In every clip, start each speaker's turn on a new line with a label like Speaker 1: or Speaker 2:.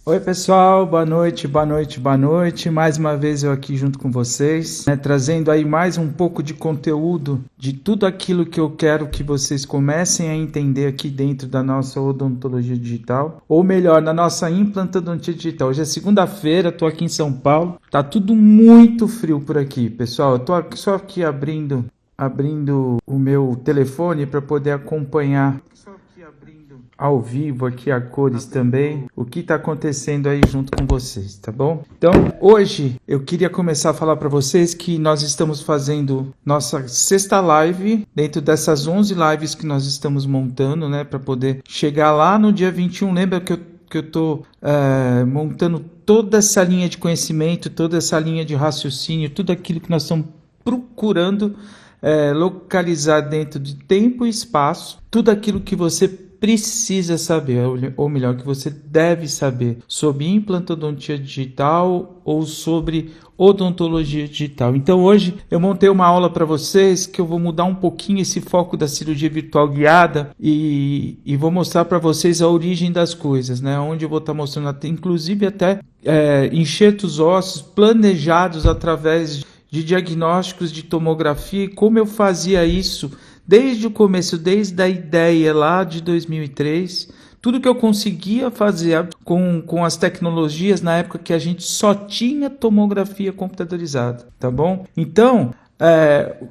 Speaker 1: Oi pessoal, boa noite, boa noite, boa noite. Mais uma vez eu aqui junto com vocês, trazendo aí mais um pouco de conteúdo de tudo aquilo que eu quero que vocês comecem a entender aqui dentro da nossa odontologia digital, ou melhor, na nossa implantodontia digital. Hoje é segunda-feira, estou aqui em São Paulo, tá tudo muito frio por aqui, pessoal. Eu tô só aqui abrindo o meu telefone para poder acompanhar ao vivo aqui a cores também, o que está acontecendo aí junto com vocês, tá bom? Então, hoje eu queria começar a falar para vocês que nós estamos fazendo nossa sexta live, dentro dessas 11 lives que nós estamos montando, né, para poder chegar lá no dia 21, lembra que eu estou montando toda essa linha de conhecimento, toda essa linha de raciocínio, tudo aquilo que nós estamos procurando localizar dentro de tempo e espaço, tudo aquilo que você precisa saber, ou melhor, que você deve saber sobre implantodontia digital ou sobre odontologia digital. Então hoje eu montei uma aula para vocês que eu vou mudar um pouquinho esse foco da cirurgia virtual guiada e vou mostrar para vocês a origem das coisas, né? Onde eu vou estar mostrando inclusive até enxertos ósseos planejados através de diagnósticos de tomografia e como eu fazia isso desde o começo, desde a ideia lá de 2003, tudo que eu conseguia fazer com as tecnologias na época que a gente só tinha tomografia computadorizada, tá bom? Então,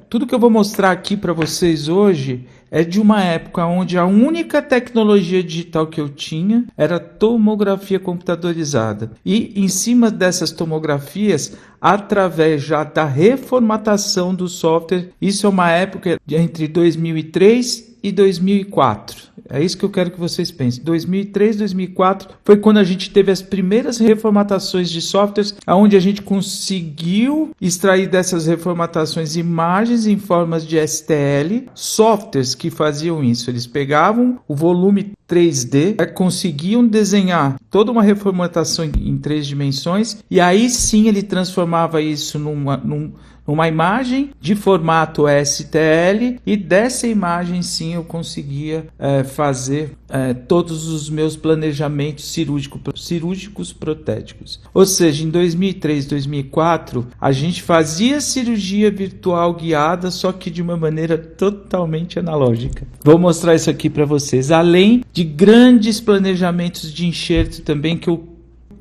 Speaker 1: tudo que eu vou mostrar aqui para vocês hoje é de uma época onde a única tecnologia digital que eu tinha era tomografia computadorizada. E em cima dessas tomografias, através já da reformatação do software, isso é uma época entre 2003 e 2004. É isso que eu quero que vocês pensem. 2003, 2004 foi quando a gente teve as primeiras reformatações de softwares, onde a gente conseguiu extrair dessas reformatações imagens em formas de STL, softwares que faziam isso. Eles pegavam o volume 3D, conseguiam desenhar toda uma reformatação em 3 dimensões e aí sim ele transformava isso numa imagem de formato STL e dessa imagem sim eu conseguia fazer todos os meus planejamentos cirúrgicos protéticos. Ou seja, em 2003, 2004 a gente fazia cirurgia virtual guiada, só que de uma maneira totalmente analógica. Vou mostrar isso aqui para vocês, além de grandes planejamentos de enxerto também que eu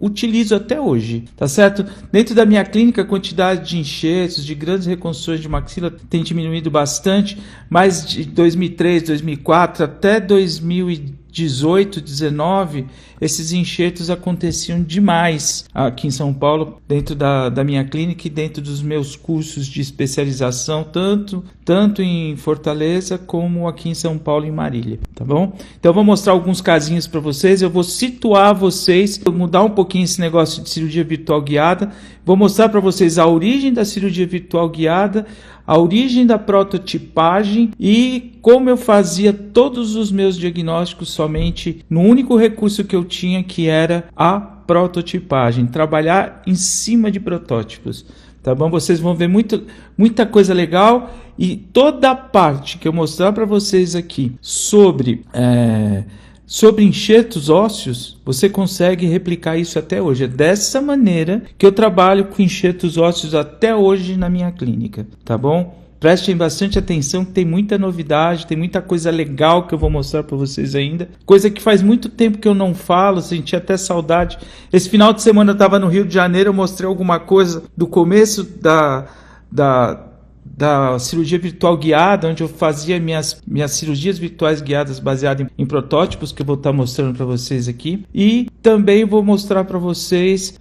Speaker 1: utilizo até hoje, tá certo? Dentro da minha clínica, a quantidade de enxertos, de grandes reconstruções de maxila tem diminuído bastante, mas de 2003, 2004 até 2018, 19, esses enxertos aconteciam demais aqui em São Paulo, dentro da minha clínica e dentro dos meus cursos de especialização, tanto em Fortaleza como aqui em São Paulo, em Marília, tá bom? Então eu vou mostrar alguns casinhos para vocês, eu vou situar vocês, vou mudar um pouquinho esse negócio de cirurgia virtual guiada, vou mostrar para vocês a origem da cirurgia virtual guiada, a origem da prototipagem e como eu fazia todos os meus diagnósticos somente no único recurso que eu tinha, que era a prototipagem, trabalhar em cima de protótipos, tá bom? Vocês vão ver muita coisa legal e toda a parte que eu mostrar para vocês aqui sobre enxertos ósseos, você consegue replicar isso até hoje. É dessa maneira que eu trabalho com enxertos ósseos até hoje na minha clínica, tá bom? Prestem bastante atenção que tem muita novidade, tem muita coisa legal que eu vou mostrar para vocês ainda. Coisa que faz muito tempo que eu não falo, senti até saudade. Esse final de semana eu estava no Rio de Janeiro, eu mostrei alguma coisa do começo da cirurgia virtual guiada, onde eu fazia minhas cirurgias virtuais guiadas baseadas em protótipos, que eu vou estar mostrando para vocês aqui. E também vou mostrar para vocês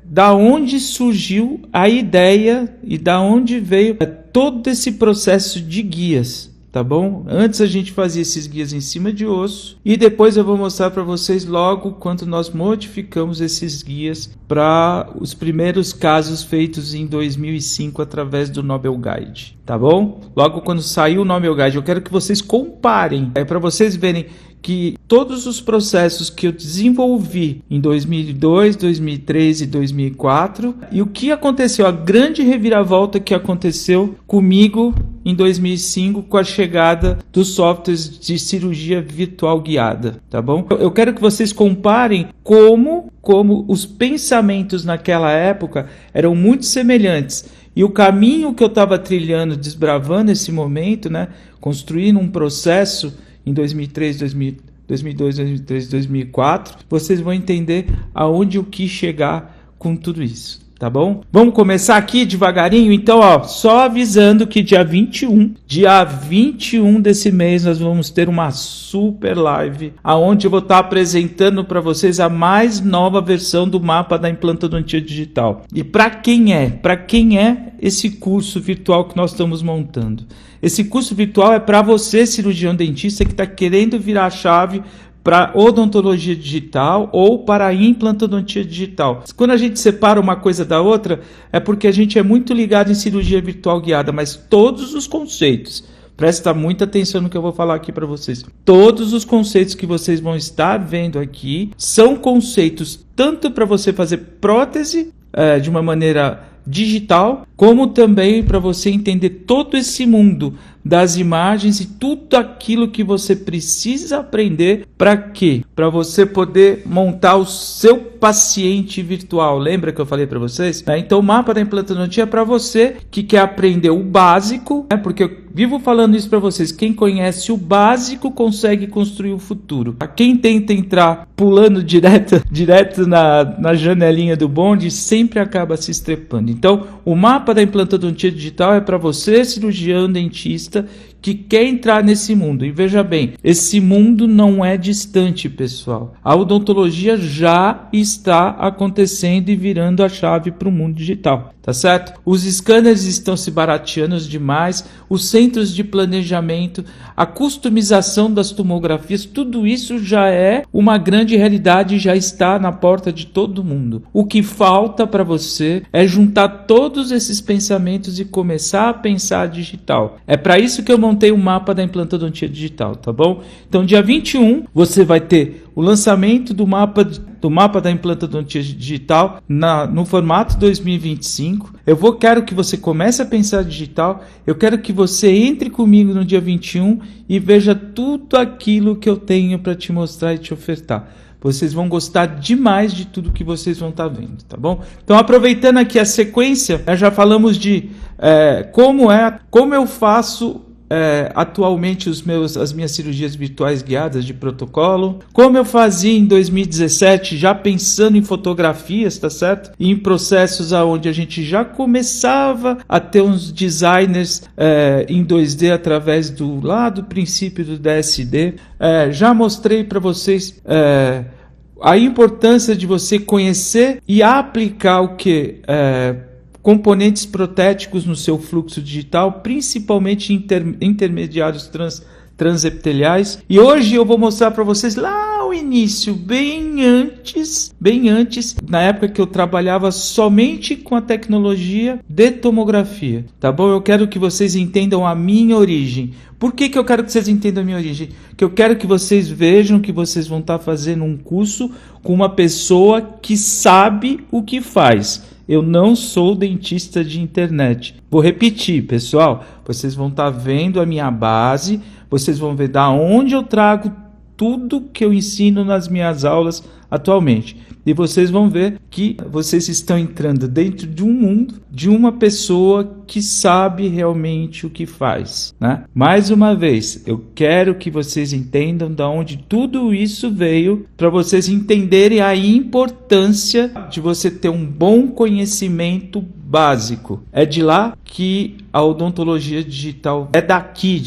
Speaker 1: da onde surgiu a ideia e da onde veio todo esse processo de guias, tá bom? Antes a gente fazia esses guias em cima de osso e depois eu vou mostrar para vocês logo quando nós modificamos esses guias para os primeiros casos feitos em 2005 através do Nobel Guide, tá bom? Logo quando saiu o Nobel Guide, eu quero que vocês comparem, para vocês verem que todos os processos que eu desenvolvi em 2002, 2003 e 2004 e o que aconteceu, a grande reviravolta que aconteceu comigo em 2005 com a chegada dos softwares de cirurgia virtual guiada, tá bom? Eu quero que vocês comparem como os pensamentos naquela época eram muito semelhantes e o caminho que eu estava trilhando, desbravando esse momento, né, construindo um processo em 2003, 2002, 2003, 2004, vocês vão entender aonde eu quis chegar com tudo isso. Tá bom? Vamos começar aqui devagarinho? Então, ó, só avisando que dia 21 desse mês nós vamos ter uma super live aonde eu vou estar apresentando para vocês a mais nova versão do mapa da implantodontia digital. E para quem é esse curso virtual que nós estamos montando? Esse curso virtual é para você, cirurgião dentista, que está querendo virar a chave para odontologia digital ou para a implantodontia digital. Quando a gente separa uma coisa da outra, é porque a gente é muito ligado em cirurgia virtual guiada, mas todos os conceitos, presta muita atenção no que eu vou falar aqui para vocês, todos os conceitos que vocês vão estar vendo aqui são conceitos tanto para você fazer prótese de uma maneira digital, como também para você entender todo esse mundo das imagens e tudo aquilo que você precisa aprender para quê? Para você poder montar o seu paciente virtual. Lembra que eu falei para vocês? Então o mapa da implantodontia é para você que quer aprender o básico, porque eu vivo falando isso para vocês. Quem conhece o básico consegue construir o futuro. Quem tenta entrar pulando direto na janelinha do bonde sempre acaba se estrepando. Então o mapa da implantodontia digital é para você, cirurgião dentista, que quer entrar nesse mundo. E veja bem, esse mundo não é distante, pessoal. A odontologia já está acontecendo e virando a chave para o mundo digital, tá certo? Os scanners estão se barateando demais, os centros de planejamento, a customização das tomografias, tudo isso já é uma grande realidade, já está na porta de todo mundo. O que falta para você é juntar todos esses pensamentos e começar a pensar digital. É para isso que eu montei o mapa da implantodontia digital, tá bom? Então, dia 21, você vai ter o lançamento do mapa da implantodontia digital no formato 2025. Quero que você comece a pensar digital. Eu quero que você entre comigo no dia 21 e veja tudo aquilo que eu tenho para te mostrar e te ofertar. Vocês vão gostar demais de tudo que vocês vão estar vendo, tá bom? Então, aproveitando aqui a sequência, já falamos de como eu faço atualmente as minhas cirurgias virtuais guiadas de protocolo, como eu fazia em 2017, já pensando em fotografias, tá certo? E em processos onde a gente já começava a ter uns designers em 2D através do princípio do DSD. Já mostrei para vocês a importância de você conhecer e aplicar o que componentes protéticos no seu fluxo digital, principalmente intermediários transepiteliais. E hoje eu vou mostrar para vocês lá o início, bem antes, na época que eu trabalhava somente com a tecnologia de tomografia, tá bom? Eu quero que vocês entendam a minha origem. Por que eu quero que vocês entendam a minha origem? Que eu quero que vocês vejam que vocês vão estar fazendo um curso com uma pessoa que sabe o que faz. Eu não sou dentista de internet. Vou repetir, pessoal. Vocês vão estar vendo a minha base. Vocês vão ver da onde eu trago tudo que eu ensino nas minhas aulas atualmente. E vocês vão ver que vocês estão entrando dentro de um mundo de uma pessoa que sabe realmente o que faz, né? Mais uma vez, eu quero que vocês entendam de onde tudo isso veio, para vocês entenderem a importância de você ter um bom conhecimento básico. É de lá que a odontologia digital é daqui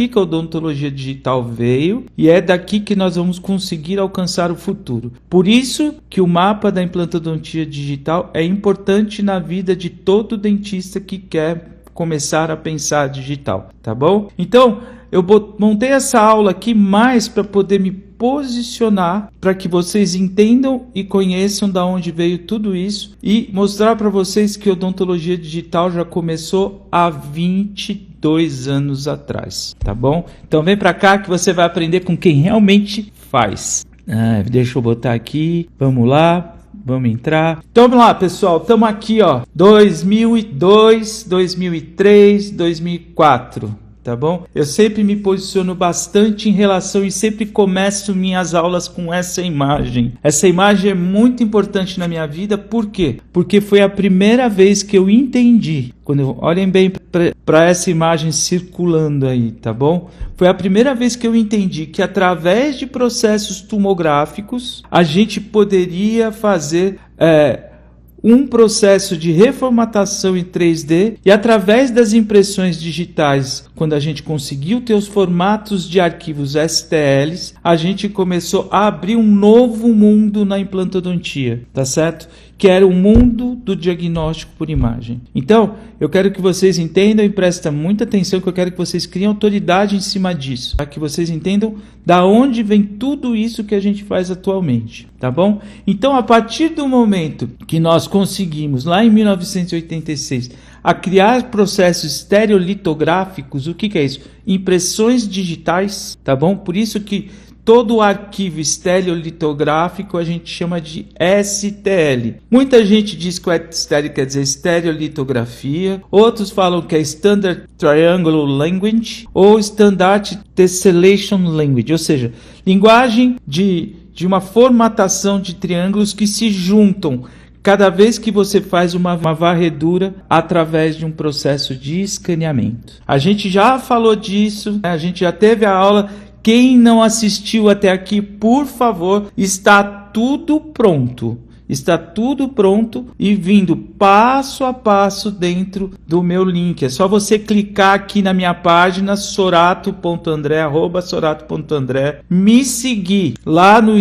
Speaker 1: que a odontologia digital veio e é daqui que nós vamos conseguir alcançar o futuro. Por isso que o mapa da implantodontia digital é importante na vida de todo dentista que quer começar a pensar digital, tá bom? Então, eu montei essa aula aqui mais para poder me posicionar, para que vocês entendam e conheçam de onde veio tudo isso e mostrar para vocês que a odontologia digital já começou há 22 anos atrás, tá bom? Então vem para cá que você vai aprender com quem realmente faz. Deixa eu botar aqui, vamos lá. Vamos entrar. Então vamos lá, pessoal. Estamos aqui, ó. 2002, 2003, 2004. Tá bom? Eu sempre me posiciono bastante em relação e sempre começo minhas aulas com essa imagem. Essa imagem é muito importante na minha vida. Por quê? Porque foi a primeira vez que eu entendi. Olhem bem para essa imagem circulando aí, tá bom? Foi a primeira vez que eu entendi que através de processos tomográficos a gente poderia fazer um processo de reformatação em 3D e através das impressões digitais, quando a gente conseguiu ter os formatos de arquivos STLs, a gente começou a abrir um novo mundo na implantodontia, tá certo? Que era o mundo do diagnóstico por imagem. Então, eu quero que vocês entendam e prestem muita atenção, que eu quero que vocês criem autoridade em cima disso, para que vocês entendam da onde vem tudo isso que a gente faz atualmente, tá bom? Então, a partir do momento que nós conseguimos, lá em 1986, a criar processos estereolitográficos, o que é isso? Impressões digitais, tá bom? Por isso que todo o arquivo estereolitográfico a gente chama de STL. Muita gente diz que o STL quer dizer estereolitografia, outros falam que é Standard Triangular Language ou Standard Tessellation Language, ou seja, linguagem de uma formatação de triângulos que se juntam cada vez que você faz uma varredura através de um processo de escaneamento. A gente já falou disso, né? A gente já teve a aula. Quem não assistiu até aqui, por favor, está tudo pronto. Está tudo pronto e vindo passo a passo dentro do meu link. É só você clicar aqui na minha página sorato.andré, @sorato.andré, me seguir lá no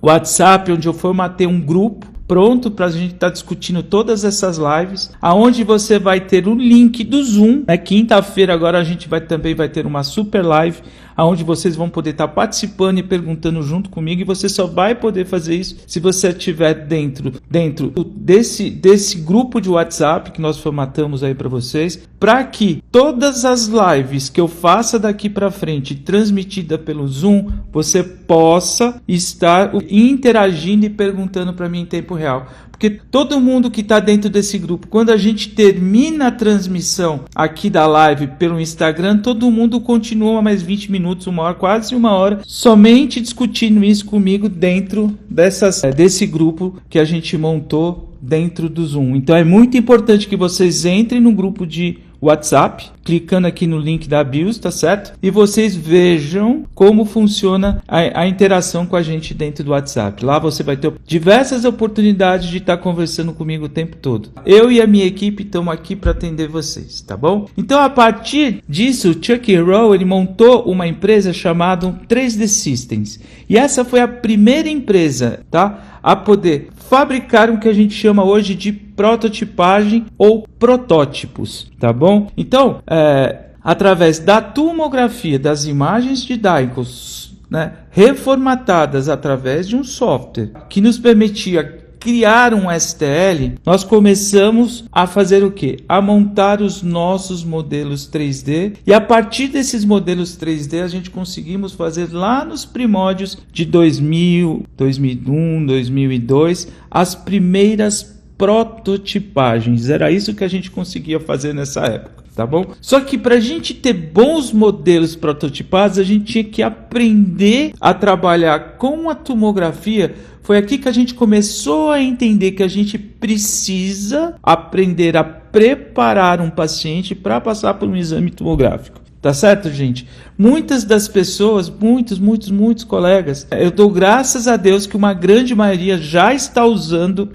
Speaker 1: WhatsApp, onde eu formatei um grupo pronto para a gente estar discutindo todas essas lives, aonde você vai ter o link do Zoom. Quinta-feira agora a gente também vai ter uma super live, aonde vocês vão poder estar participando e perguntando junto comigo, e você só vai poder fazer isso se você estiver dentro desse grupo de WhatsApp que nós formatamos aí para vocês, para que todas as lives que eu faça daqui para frente, transmitida pelo Zoom, você possa estar interagindo e perguntando para mim em tempo real. Porque todo mundo que está dentro desse grupo, quando a gente termina a transmissão aqui da live pelo Instagram, todo mundo continua mais 20 minutos, uma hora, quase uma hora, somente discutindo isso comigo dentro desse grupo que a gente montou dentro do Zoom. Então é muito importante que vocês entrem no grupo de WhatsApp, clicando aqui no link da BIOS, tá certo? E vocês vejam como funciona a interação com a gente dentro do WhatsApp. Lá você vai ter diversas oportunidades de estar conversando comigo o tempo todo. Eu e a minha equipe estamos aqui para atender vocês, tá bom? Então, a partir disso, o Chuck Rowe, ele montou uma empresa chamada 3D Systems. E essa foi a primeira empresa, tá, a poder fabricar o que a gente chama hoje de prototipagem ou protótipos, tá bom? Então, através da tomografia das imagens de Dicos, né, reformatadas através de um software que nos permitia criar um STL, nós começamos a fazer o quê? A montar os nossos modelos 3D, e a partir desses modelos 3D a gente conseguimos fazer lá nos primórdios de 2000, 2001, 2002, as primeiras prototipagens. Era isso que a gente conseguia fazer nessa época. Tá bom? Só que para a gente ter bons modelos prototipados, a gente tinha que aprender a trabalhar com a tomografia. Foi aqui que a gente começou a entender que a gente precisa aprender a preparar um paciente para passar por um exame tomográfico. Tá certo, gente? Muitas das pessoas, muitos colegas, eu dou graças a Deus que uma grande maioria já está usando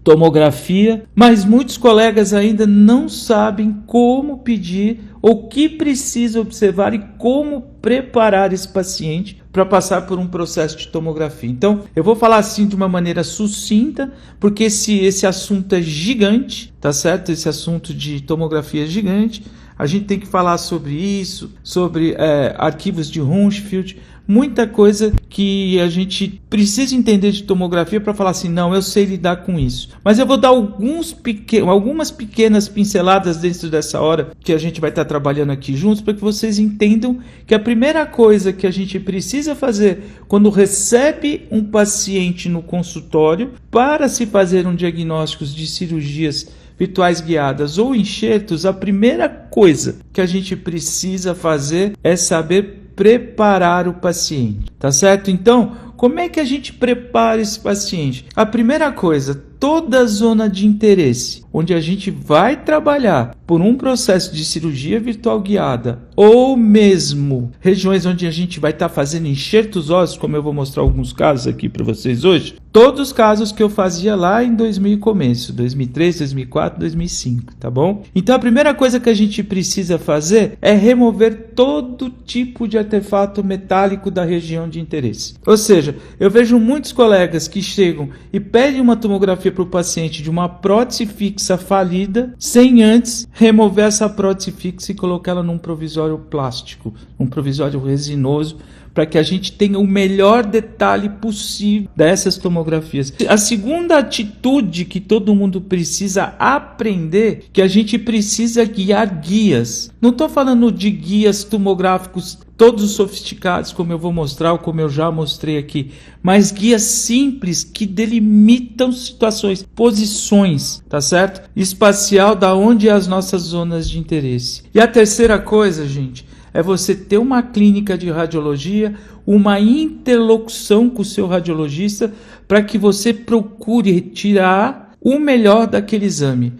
Speaker 1: tomografia, mas muitos colegas ainda não sabem como pedir, ou que precisa observar e como preparar esse paciente para passar por um processo de tomografia. Então, eu vou falar assim de uma maneira sucinta, porque esse assunto é gigante, tá certo? Esse assunto de tomografia é gigante. a gente tem que falar sobre isso, sobre arquivos de Hounsfield, muita coisa que a gente precisa entender de tomografia para falar assim, não, eu sei lidar com isso. Mas eu vou dar algumas pequenas pinceladas dentro dessa hora que a gente vai estar trabalhando aqui juntos, para que vocês entendam que a primeira coisa que a gente precisa fazer quando recebe um paciente no consultório para se fazer um diagnóstico de cirurgias virtuais guiadas ou enxertos, a primeira coisa que a gente precisa fazer é saber preparar o paciente, tá certo? Então, como é que a gente prepara esse paciente? A primeira coisa, toda a zona de interesse, onde a gente vai trabalhar por um processo de cirurgia virtual guiada, ou mesmo regiões onde a gente vai estar fazendo enxertos ósseos, como eu vou mostrar alguns casos aqui para vocês hoje, todos os casos que eu fazia lá em 2000 começo, 2003, 2004, 2005, tá bom? Então a primeira coisa que a gente precisa fazer é remover todo tipo de artefato metálico da região de interesse. Ou seja, eu vejo muitos colegas que chegam e pedem uma tomografia para o paciente de uma prótese fixa falida, sem antes remover essa prótese fixa e colocar ela num provisório plástico, um provisório resinoso, para que a gente tenha o melhor detalhe possível dessas tomografias. A segunda atitude que todo mundo precisa aprender, que a gente precisa guiar guias. Não estou falando de guias tomográficos todos sofisticados, como eu vou mostrar ou como eu já mostrei aqui, mas guias simples que delimitam situações, posições, tá certo? Espacial, da onde é as nossas zonas de interesse. E a terceira coisa, gente, é você ter uma clínica de radiologia, uma interlocução com o seu radiologista, para que você procure retirar o melhor daquele exame.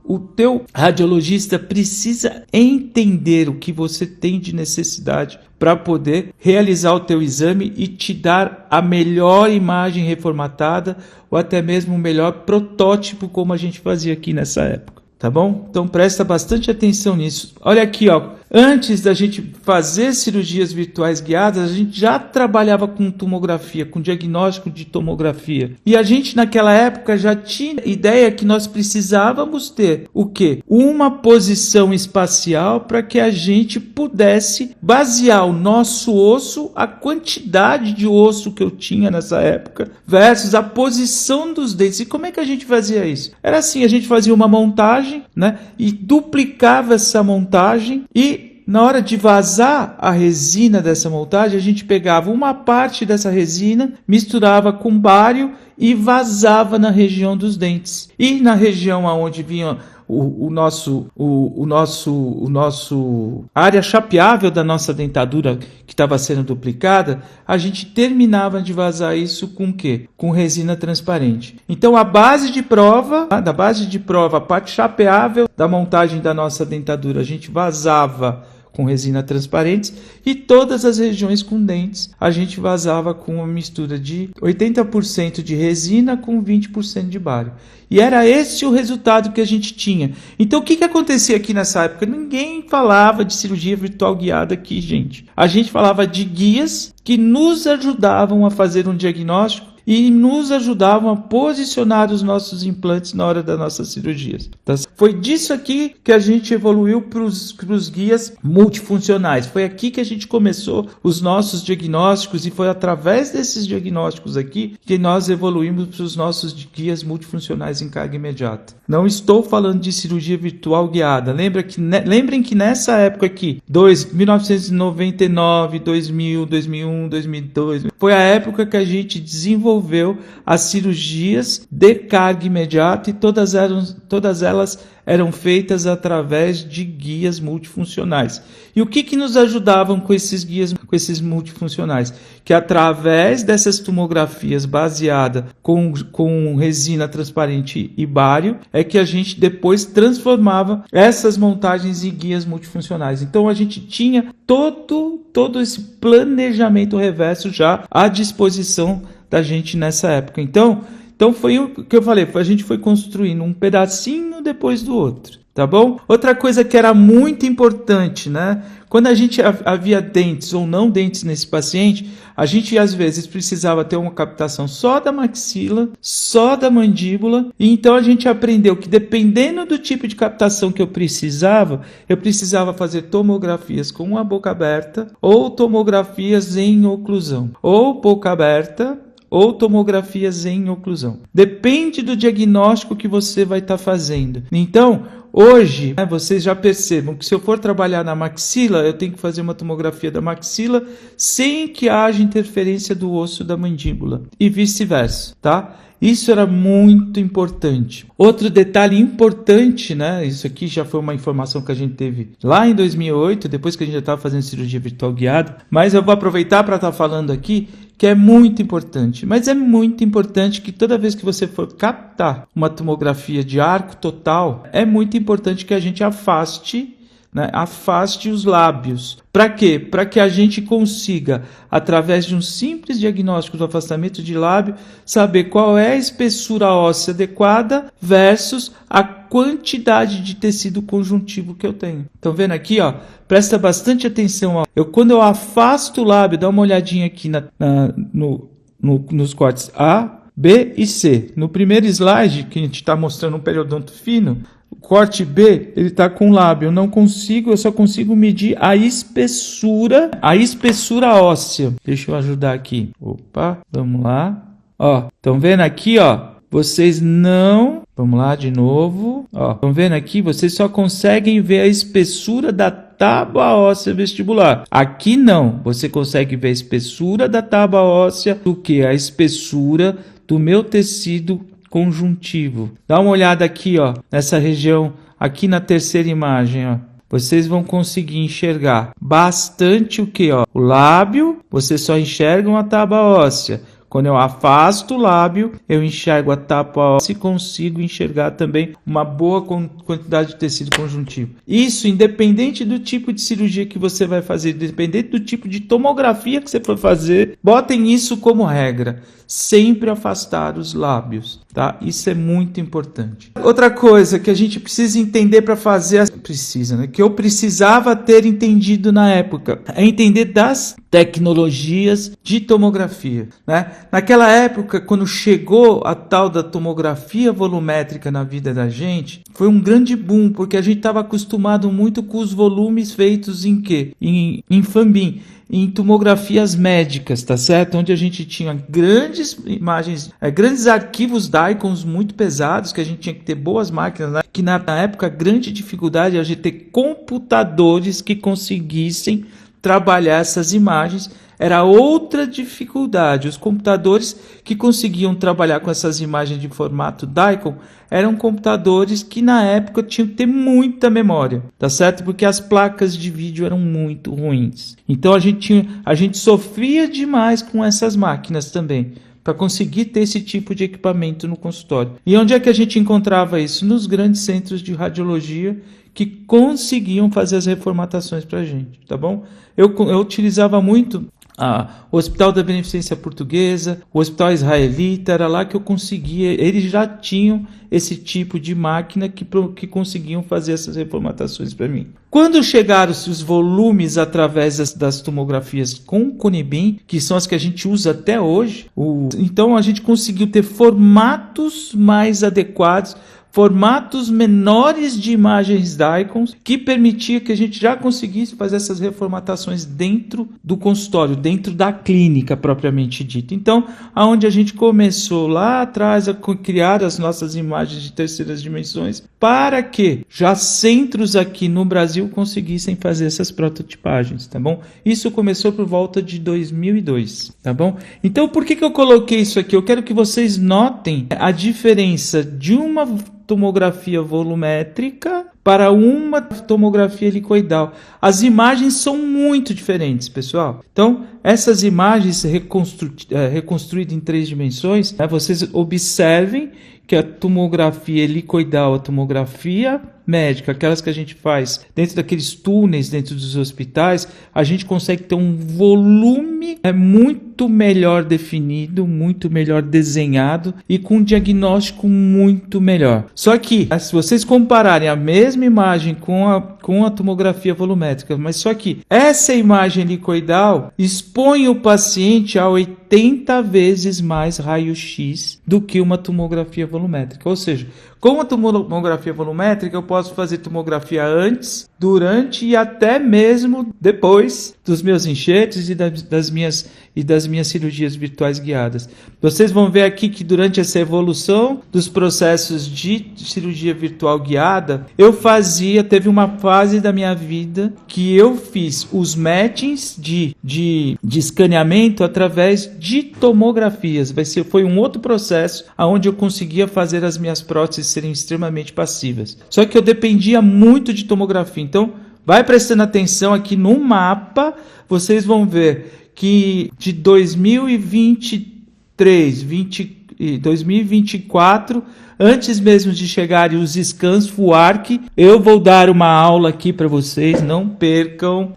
Speaker 1: O teu radiologista precisa entender o que você tem de necessidade para poder realizar o teu exame e te dar a melhor imagem reformatada ou até mesmo o melhor protótipo, como a gente fazia aqui nessa época. Tá bom? Então presta bastante atenção nisso. Olha aqui, ó. Antes da gente fazer cirurgias virtuais guiadas, a gente já trabalhava com tomografia, com diagnóstico de tomografia. E a gente naquela época já tinha ideia que nós precisávamos ter o quê? Uma posição espacial para que a gente pudesse basear o nosso osso, a quantidade de osso que eu tinha nessa época, versus a posição dos dentes. E como é que a gente fazia isso? Era assim, a gente fazia uma montagem, né? E duplicava essa montagem e na hora de vazar a resina dessa montagem, a gente pegava uma parte dessa resina, misturava com bário e vazava na região dos dentes. E na região onde vinha o nosso área chapeável da nossa dentadura que estava sendo duplicada, a gente terminava de vazar isso com o quê? Com resina transparente. Então da base de prova, a parte chapeável da montagem da nossa dentadura, a gente vazava com resina transparente, e todas as regiões com dentes a gente vazava com uma mistura de 80% de resina com 20% de bário. E era esse o resultado que a gente tinha. Então o que acontecia aqui nessa época? Ninguém falava de cirurgia virtual guiada aqui, gente. A gente falava de guias que nos ajudavam a fazer um diagnóstico e nos ajudavam a posicionar os nossos implantes na hora das nossas cirurgias. Então, foi disso aqui que a gente evoluiu para os guias multifuncionais. Foi aqui que a gente começou os nossos diagnósticos e foi através desses diagnósticos aqui que nós evoluímos para os nossos guias multifuncionais em carga imediata. Não estou falando de cirurgia virtual guiada. Lembrem que nessa época aqui, 1999, 2000, 2001, 2002, foi a época que a gente desenvolveu as cirurgias de carga imediata e todas elas eram feitas através de guias multifuncionais. E o que nos ajudavam com esses guias, com esses multifuncionais? Que através dessas tomografias baseadas com resina transparente e bário, é que a gente depois transformava essas montagens em guias multifuncionais. Então a gente tinha todo esse planejamento reverso já à disposição da gente nessa época. Então foi o que eu falei, a gente foi construindo um pedacinho depois do outro, tá bom? Outra coisa que era muito importante, né? Quando a gente havia dentes ou não dentes nesse paciente, a gente às vezes precisava ter uma captação só da maxila, só da mandíbula, e então a gente aprendeu que dependendo do tipo de captação que eu precisava fazer tomografias com a boca aberta ou tomografias em oclusão, ou boca aberta ou tomografias em oclusão. Depende do diagnóstico que você vai estar fazendo. Então, hoje, vocês já percebam que se eu for trabalhar na maxila, eu tenho que fazer uma tomografia da maxila sem que haja interferência do osso da mandíbula e vice-versa, tá? Isso era muito importante. Outro detalhe importante, isso aqui já foi uma informação que a gente teve lá em 2008, depois que a gente já estava fazendo cirurgia virtual guiada, mas eu vou aproveitar para estar falando aqui que é muito importante. Mas é muito importante que toda vez que você for captar uma tomografia de arco total, é muito importante que a gente afaste os lábios. Para quê? Para que a gente consiga, através de um simples diagnóstico do afastamento de lábio, saber qual é a espessura óssea adequada versus a quantidade de tecido conjuntivo que eu tenho. Estão vendo aqui? Presta bastante atenção. Quando eu afasto o lábio, dá uma olhadinha aqui nos cortes A, B e C. No primeiro slide, que a gente está mostrando um periodonto fino, o corte B, ele está com lábio. Eu só consigo medir a espessura óssea. Deixa eu ajudar aqui. Opa, vamos lá. Estão vendo aqui, vocês não... Vamos lá de novo. Estão vendo aqui? Vocês só conseguem ver a espessura da tábua óssea vestibular. Aqui não. Você consegue ver a espessura da tábua óssea do que? A espessura do meu tecido conjuntivo. Dá uma olhada aqui, nessa região, aqui na terceira imagem, Vocês vão conseguir enxergar bastante o que? O lábio, vocês só enxergam a tábua óssea. Quando eu afasto o lábio, eu enxergo a tábua óssea e consigo enxergar também uma boa quantidade de tecido conjuntivo. Isso independente do tipo de cirurgia que você vai fazer, independente do tipo de tomografia que você for fazer, botem isso como regra. Sempre afastar os lábios, tá? Isso é muito importante. Outra coisa que a gente precisa entender para fazer, que eu precisava ter entendido na época, é entender das tecnologias de tomografia, Naquela época, quando chegou a tal da tomografia volumétrica na vida da gente, foi um grande boom, porque a gente estava acostumado muito com os volumes feitos em quê? Em Fambin. Em tomografias médicas, tá certo? Onde a gente tinha grandes imagens, grandes arquivos DICOMs muito pesados, que a gente tinha que ter boas máquinas, que na época a grande dificuldade era a gente ter computadores que conseguissem trabalhar essas imagens. Era outra dificuldade. Os computadores que conseguiam trabalhar com essas imagens de formato DICOM eram computadores que na época tinham que ter muita memória, tá certo? Porque as placas de vídeo eram muito ruins. Então a gente sofria demais com essas máquinas também, para conseguir ter esse tipo de equipamento no consultório. E onde é que a gente encontrava isso? Nos grandes centros de radiologia que conseguiam fazer as reformatações para a gente, tá bom? Eu utilizava muito o Hospital da Beneficência Portuguesa, o Hospital Israelita, era lá que eu conseguia, eles já tinham esse tipo de máquina que conseguiam fazer essas reformatações para mim. Quando chegaram os volumes através das tomografias com Conibin, que são as que a gente usa até hoje, então a gente conseguiu ter formatos mais adequados, formatos menores de imagens DICOMs, que permitia que a gente já conseguisse fazer essas reformatações dentro do consultório, dentro da clínica propriamente dita. Então, aonde a gente começou lá atrás a criar as nossas imagens de terceiras dimensões, para que já centros aqui no Brasil conseguissem fazer essas prototipagens, tá bom? Isso começou por volta de 2002, tá bom? Então, por que eu coloquei isso aqui? Eu quero que vocês notem a diferença de uma tomografia volumétrica para uma tomografia helicoidal. As imagens são muito diferentes, pessoal. Então, essas imagens reconstruídas em 3 dimensões, vocês observem que a tomografia helicoidal, a tomografia médica, aquelas que a gente faz dentro daqueles túneis, dentro dos hospitais, a gente consegue ter um volume muito melhor definido, muito melhor desenhado e com um diagnóstico muito melhor. Só que, se vocês compararem a mesma mesma imagem com a tomografia volumétrica, mas só que essa imagem helicoidal expõe o paciente a 80 vezes mais raio-x do que uma tomografia volumétrica. Ou seja, com a tomografia volumétrica eu posso fazer tomografia antes, durante e até mesmo depois dos meus enxertos e das minhas cirurgias virtuais guiadas. Vocês vão ver aqui que durante essa evolução dos processos de cirurgia virtual guiada, teve uma fase da minha vida que eu fiz os matchings de escaneamento através de tomografias. Foi um outro processo onde eu conseguia fazer as minhas próteses serem extremamente passivas. Só que eu dependia muito de tomografia. Então, vai prestando atenção aqui no mapa, vocês vão ver que de 2023, 2024, antes mesmo de chegarem os scans FUARC, eu vou dar uma aula aqui para vocês, não percam,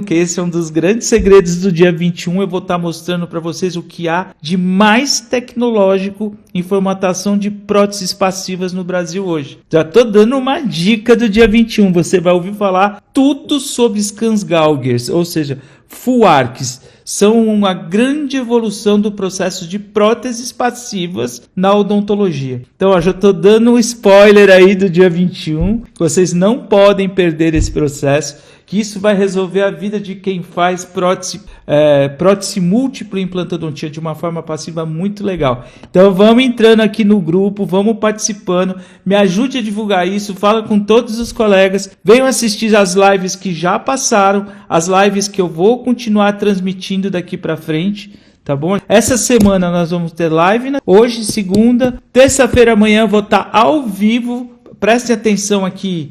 Speaker 1: que esse é um dos grandes segredos do dia 21, eu vou estar mostrando para vocês o que há de mais tecnológico em formatação de próteses passivas no Brasil hoje. Já estou dando uma dica do dia 21, você vai ouvir falar tudo sobre scans Gaugers, ou seja, FUARCs. São uma grande evolução do processo de próteses passivas na odontologia. Então, já estou dando um spoiler aí do dia 21. Vocês não podem perder esse processo, que isso vai resolver a vida de quem faz prótese múltipla implantodontia de uma forma passiva muito legal. Então, vamos entrando aqui no grupo, vamos participando, me ajude a divulgar isso, fala com todos os colegas, venham assistir as lives que já passaram, as lives que eu vou continuar transmitindo daqui para frente. Tá bom? Essa semana nós vamos ter live, né? Hoje, segunda, terça-feira amanhã eu vou estar ao vivo. Preste atenção aqui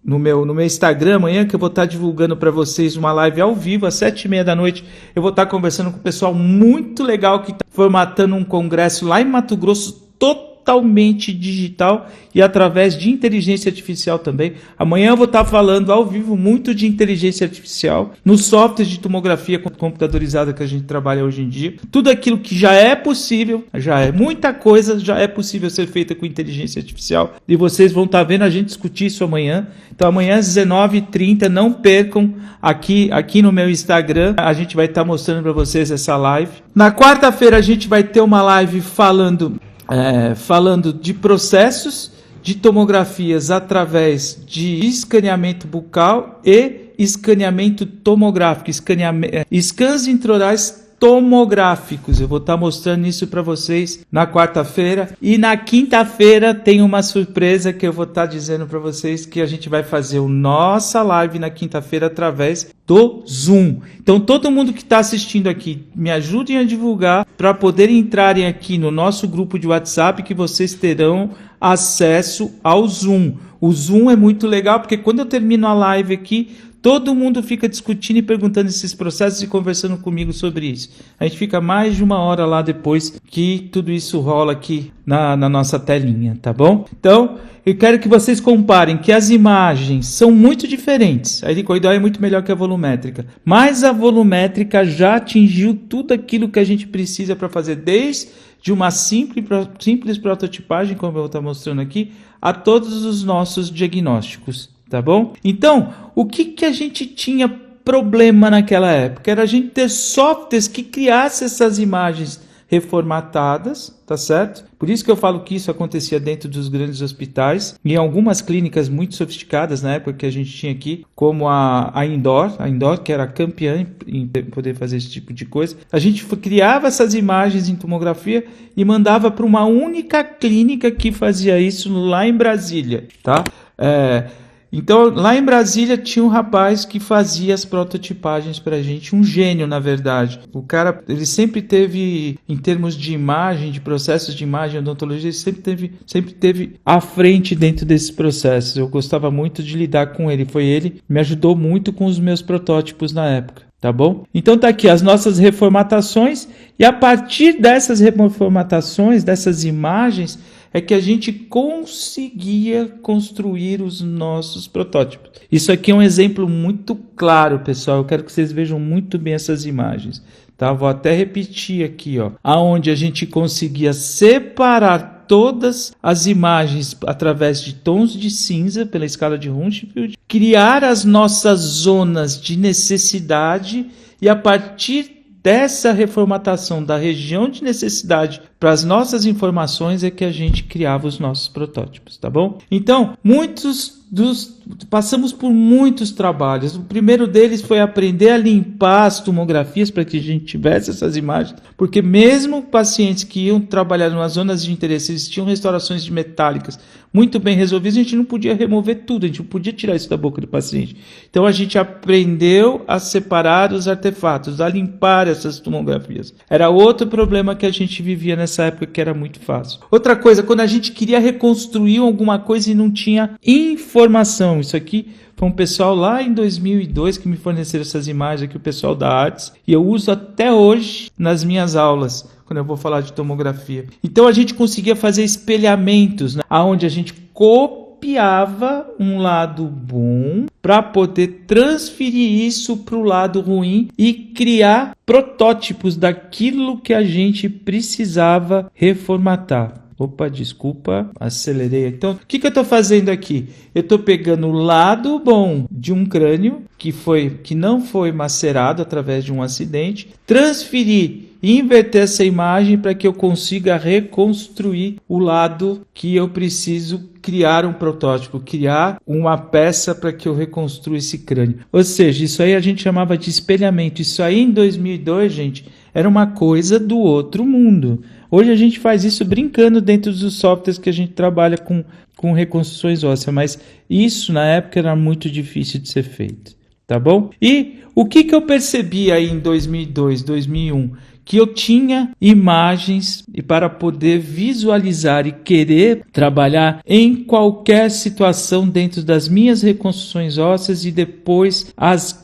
Speaker 1: no meu Instagram amanhã, que eu vou estar divulgando para vocês uma live ao vivo às 7h30 da noite. Eu vou estar conversando com o pessoal muito legal que está formatando um congresso lá em Mato Grosso, totalmente digital e através de inteligência artificial também. Amanhã eu vou estar falando ao vivo muito de inteligência artificial no software de tomografia computadorizada que a gente trabalha hoje em dia. Tudo aquilo que já é possível, muita coisa já é possível ser feita com inteligência artificial e vocês vão estar vendo a gente discutir isso amanhã. Então amanhã às 19h30, não percam aqui no meu Instagram, a gente vai estar mostrando para vocês essa live. Na quarta-feira a gente vai ter uma live falando de processos de tomografias através de escaneamento bucal e escaneamento tomográfico, scans intraorais tomográficos. Eu vou estar mostrando isso para vocês na quarta-feira. E na quinta-feira tem uma surpresa que eu vou estar dizendo para vocês, que a gente vai fazer a nossa live na quinta-feira através do Zoom. Então todo mundo que está assistindo aqui, me ajudem a divulgar para poderem entrarem aqui no nosso grupo de WhatsApp, que vocês terão acesso ao Zoom. O Zoom é muito legal porque quando eu termino a live aqui, todo mundo fica discutindo e perguntando esses processos e conversando comigo sobre isso. A gente fica mais de 1 hora lá depois que tudo isso rola aqui na nossa telinha, tá bom? Então, eu quero que vocês comparem que as imagens são muito diferentes. A helicoidal é muito melhor que a volumétrica, mas a volumétrica já atingiu tudo aquilo que a gente precisa para fazer, desde uma simples prototipagem, como eu vou estar mostrando aqui, a todos os nossos diagnósticos. Tá bom? Então, o que a gente tinha problema naquela época? Era a gente ter softwares que criassem essas imagens reformatadas, tá certo? Por isso que eu falo que isso acontecia dentro dos grandes hospitais, em algumas clínicas muito sofisticadas na época que a gente tinha aqui, como a Indoor, que era campeã em poder fazer esse tipo de coisa. A gente criava essas imagens em tomografia e mandava para uma única clínica que fazia isso lá em Brasília, tá? Então, lá em Brasília tinha um rapaz que fazia as prototipagens pra gente, um gênio, na verdade. O cara, ele sempre teve, em termos de imagem, de processos de imagem, odontologia, ele sempre teve à frente dentro desses processos. Eu gostava muito de lidar com ele. Ele me ajudou muito com os meus protótipos na época. Tá bom? Então tá aqui as nossas reformatações, e a partir dessas reformatações, dessas imagens, é que a gente conseguia construir os nossos protótipos. Isso aqui é um exemplo muito claro, pessoal. Eu quero que vocês vejam muito bem essas imagens. Tá? Vou até repetir aqui, ó, aonde a gente conseguia separar todas as imagens através de tons de cinza pela escala de Hounsfield, criar as nossas zonas de necessidade e a partir dessa reformatação da região de necessidade para as nossas informações é que a gente criava os nossos protótipos, tá bom? Então, passamos por muitos trabalhos. O primeiro deles foi aprender a limpar as tomografias para que a gente tivesse essas imagens, porque mesmo pacientes que iam trabalhar nas zonas de interesse, eles tinham restaurações de metálicas muito bem resolvidas, a gente não podia remover tudo, a gente não podia tirar isso da boca do paciente. Então a gente aprendeu a separar os artefatos, a limpar essas tomografias. Era outro problema que a gente vivia nessa época, que era muito fácil. Outra coisa, quando a gente queria reconstruir alguma coisa e não tinha informação, isso aqui foi um pessoal lá em 2002 que me forneceram essas imagens aqui, o pessoal da Arts, e eu uso até hoje nas minhas aulas, quando eu vou falar de tomografia. Então a gente conseguia fazer espelhamentos, né, onde a gente copiava um lado bom para poder transferir isso para o lado ruim e criar protótipos daquilo que a gente precisava reformatar. Opa, desculpa, acelerei. Então, o que eu estou fazendo aqui? Eu estou pegando o lado bom de um crânio que não foi macerado através de um acidente, transferir e inverter essa imagem para que eu consiga reconstruir o lado que eu preciso criar um protótipo, criar uma peça para que eu reconstrua esse crânio. Ou seja, isso aí a gente chamava de espelhamento. Isso aí em 2002, gente, era uma coisa do outro mundo. Hoje a gente faz isso brincando dentro dos softwares que a gente trabalha com reconstruções ósseas, mas isso na época era muito difícil de ser feito, tá bom? E o que eu percebi aí em 2002, 2001? Que eu tinha imagens e para poder visualizar e querer trabalhar em qualquer situação dentro das minhas reconstruções ósseas e depois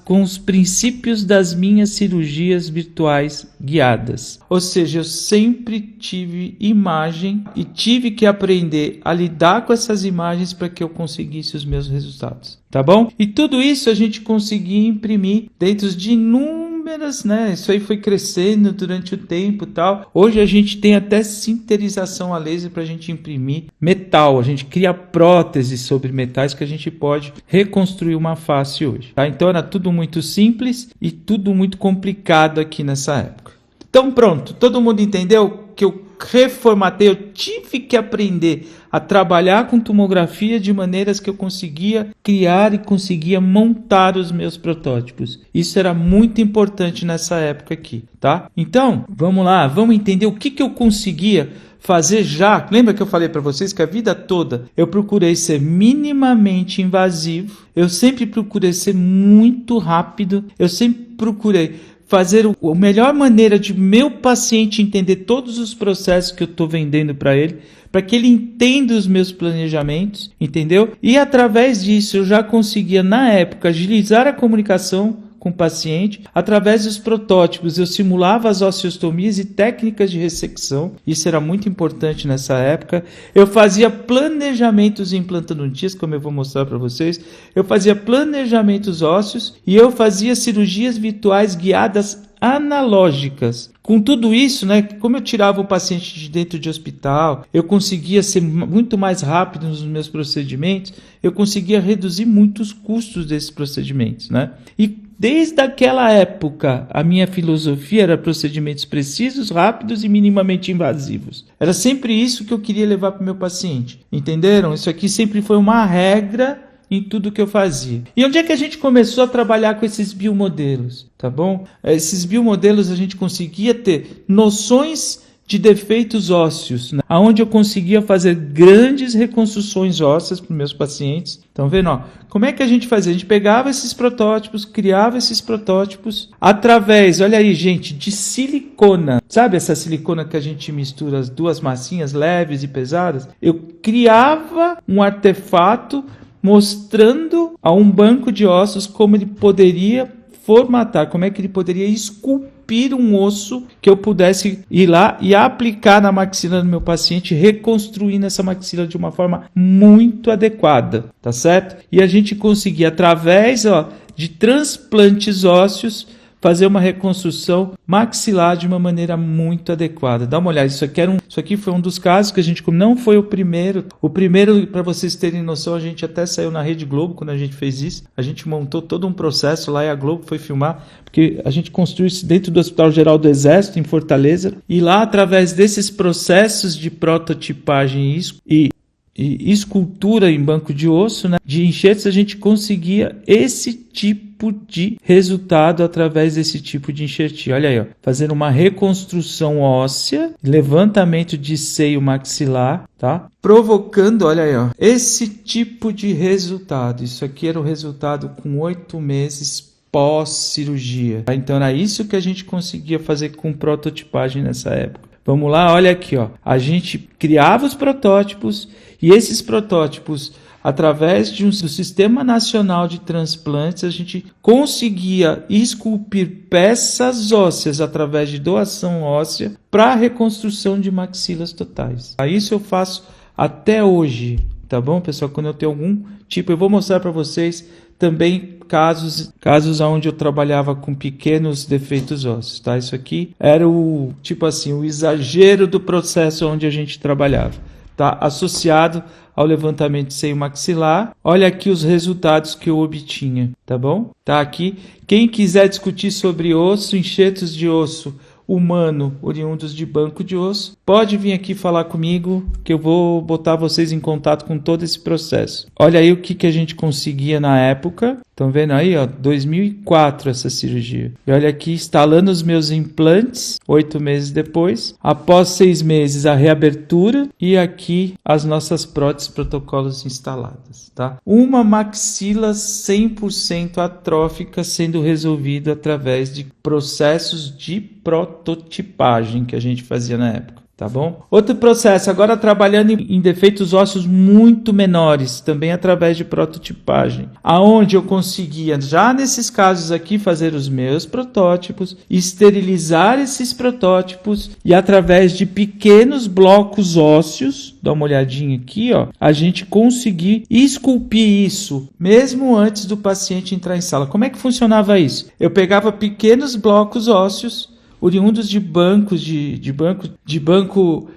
Speaker 1: com os princípios das minhas cirurgias virtuais guiadas. Ou seja, eu sempre tive imagem e tive que aprender a lidar com essas imagens para que eu conseguisse os meus resultados. Tá bom? E tudo isso a gente conseguia imprimir dentro de inúmeras, né? Isso aí foi crescendo durante o tempo e tal. Hoje a gente tem até sinterização a laser para a gente imprimir metal. A gente cria próteses sobre metais que a gente pode reconstruir uma face hoje. Tá? Então era tudo muito simples e tudo muito complicado aqui nessa época. Então pronto, todo mundo entendeu que eu reformatei, eu tive que aprender a trabalhar com tomografia de maneiras que eu conseguia criar e conseguia montar os meus protótipos. Isso era muito importante nessa época aqui, tá? Então, vamos lá, vamos entender o que eu conseguia fazer já. Lembra que eu falei para vocês que a vida toda eu procurei ser minimamente invasivo, eu sempre procurei ser muito rápido, eu sempre procurei fazer a melhor maneira de meu paciente entender todos os processos que eu estou vendendo para ele, para que ele entenda os meus planejamentos, entendeu? E através disso eu já conseguia, na época, agilizar a comunicação com o paciente. Através dos protótipos eu simulava as osteostomias e técnicas de ressecção, isso era muito importante nessa época. Eu fazia planejamentos implantodontias, como eu vou mostrar para vocês. Eu fazia planejamentos ósseos e eu fazia cirurgias virtuais guiadas analógicas. Com tudo isso, né, como eu tirava o paciente de dentro de hospital, eu conseguia ser muito mais rápido nos meus procedimentos, eu conseguia reduzir muitos custos desses procedimentos, né? E desde aquela época, a minha filosofia era procedimentos precisos, rápidos e minimamente invasivos. Era sempre isso que eu queria levar para o meu paciente. Entenderam? Isso aqui sempre foi uma regra em tudo que eu fazia. E onde é que a gente começou a trabalhar com esses biomodelos? Tá bom? Esses biomodelos a gente conseguia ter noções de defeitos ósseos, né? Onde eu conseguia fazer grandes reconstruções ósseas para os meus pacientes. Estão vendo? Ó, como é que a gente fazia? A gente pegava esses protótipos, criava esses protótipos através, olha aí, gente, de silicona. Sabe essa silicona que a gente mistura as duas massinhas leves e pesadas? Eu criava um artefato mostrando a um banco de ossos como ele poderia formatar, como é que ele poderia esculpir um osso que eu pudesse ir lá e aplicar na maxila do meu paciente, reconstruindo essa maxila de uma forma muito adequada, tá certo? E a gente conseguia, através de transplantes ósseos, fazer uma reconstrução maxilar de uma maneira muito adequada. Dá uma olhada, isso aqui foi um dos casos que a gente, não foi o primeiro. O primeiro, para vocês terem noção, a gente até saiu na Rede Globo quando a gente fez isso. A gente montou todo um processo lá e a Globo foi filmar, porque a gente construiu isso dentro do Hospital Geral do Exército, em Fortaleza. E lá, através desses processos de prototipagem e escultura em banco de osso, né, de enxertos, a gente conseguia esse tipo de resultado através desse tipo de enxertia. Olha aí, ó, fazendo uma reconstrução óssea, levantamento de seio maxilar, tá? Provocando, olha aí, ó, esse tipo de resultado. Isso aqui era o resultado com 8 meses pós-cirurgia. Então era isso que a gente conseguia fazer com prototipagem nessa época. Vamos lá, olha aqui, ó. A gente criava os protótipos e esses protótipos, através do Sistema Nacional de Transplantes, a gente conseguia esculpir peças ósseas através de doação óssea para a reconstrução de maxilas totais. Isso eu faço até hoje, tá bom, pessoal? Quando eu tenho algum tipo, eu vou mostrar para vocês também casos onde eu trabalhava com pequenos defeitos ósseos, tá? Isso aqui era o exagero do processo onde a gente trabalhava, tá? Associado ao levantamento de seio maxilar. Olha aqui os resultados que eu obtinha, tá bom? Tá aqui. Quem quiser discutir sobre osso, enxertos de osso humano oriundos de banco de osso, pode vir aqui falar comigo que eu vou botar vocês em contato com todo esse processo. Olha aí o que a gente conseguia na época. Estão vendo aí, ó, 2004 essa cirurgia. E olha aqui, instalando os meus implantes, 8 meses depois. Após 6 meses, a reabertura. E aqui, as nossas próteses protocolos instaladas, tá? Uma maxila 100% atrófica sendo resolvida através de processos de prototipagem que a gente fazia na época. Tá bom? Outro processo, agora trabalhando em defeitos ósseos muito menores, também através de prototipagem, aonde eu conseguia, já nesses casos aqui, fazer os meus protótipos, esterilizar esses protótipos e através de pequenos blocos ósseos, dá uma olhadinha aqui, ó, a gente conseguir esculpir isso, mesmo antes do paciente entrar em sala. Como é que funcionava isso? Eu pegava pequenos blocos ósseos, oriundos de bancos de banco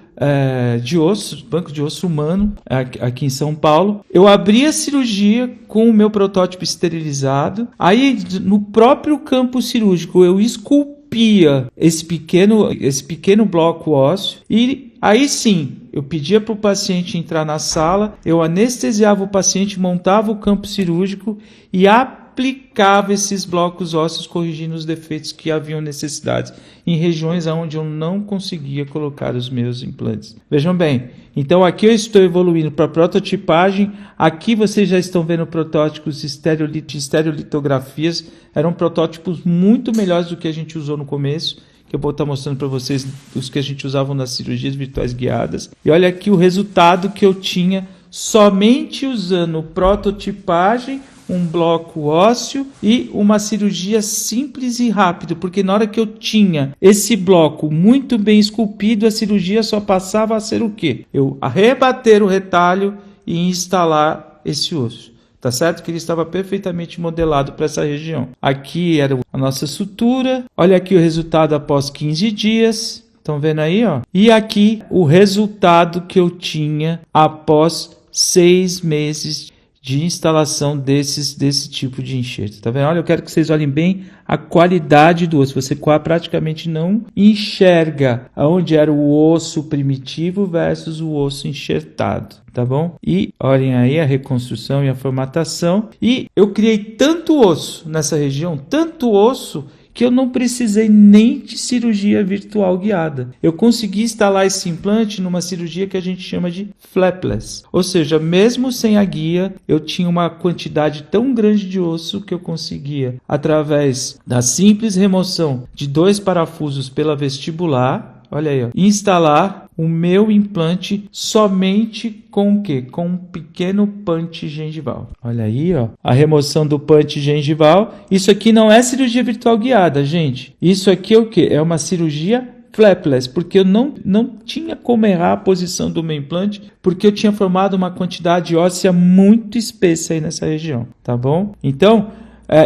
Speaker 1: de osso humano aqui em São Paulo. Eu abri a cirurgia com o meu protótipo esterilizado. Aí no próprio campo cirúrgico eu esculpia esse pequeno bloco ósseo e aí sim eu pedia para o paciente entrar na sala, eu anestesiava o paciente, montava o campo cirúrgico e aplicava esses blocos ósseos corrigindo os defeitos que haviam necessidades em regiões onde eu não conseguia colocar os meus implantes. Vejam bem, então aqui eu estou evoluindo para prototipagem, aqui vocês já estão vendo protótipos de estereolitografias, eram protótipos muito melhores do que a gente usou no começo, que eu vou estar mostrando para vocês os que a gente usava nas cirurgias virtuais guiadas. E olha aqui o resultado que eu tinha somente usando prototipagem, um bloco ósseo e uma cirurgia simples e rápida, porque na hora que eu tinha esse bloco muito bem esculpido, a cirurgia só passava a ser o quê? Eu rebater o retalho e instalar esse osso. Tá certo? Que ele estava perfeitamente modelado para essa região. Aqui era a nossa sutura. Olha aqui o resultado após 15 dias. Estão vendo aí, ó? E aqui o resultado que eu tinha após 6 meses de instalação desse tipo de enxerto. Tá vendo? Olha, eu quero que vocês olhem bem a qualidade do osso. Você praticamente não enxerga onde era o osso primitivo versus o osso enxertado, tá bom? E olhem aí a reconstrução e a formatação. E eu criei tanto osso nessa região, tanto osso, que eu não precisei nem de cirurgia virtual guiada. Eu consegui instalar esse implante numa cirurgia que a gente chama de flapless. Ou seja, mesmo sem a guia, eu tinha uma quantidade tão grande de osso que eu conseguia, através da simples remoção de 2 parafusos pela vestibular, olha aí, ó, instalar o meu implante somente com o quê? Com um pequeno punch gengival. Olha aí, ó, a remoção do punch gengival. Isso aqui não é cirurgia virtual guiada, gente. Isso aqui é o quê? É uma cirurgia flapless, porque eu não tinha como errar a posição do meu implante, porque eu tinha formado uma quantidade óssea muito espessa aí nessa região, tá bom? Então,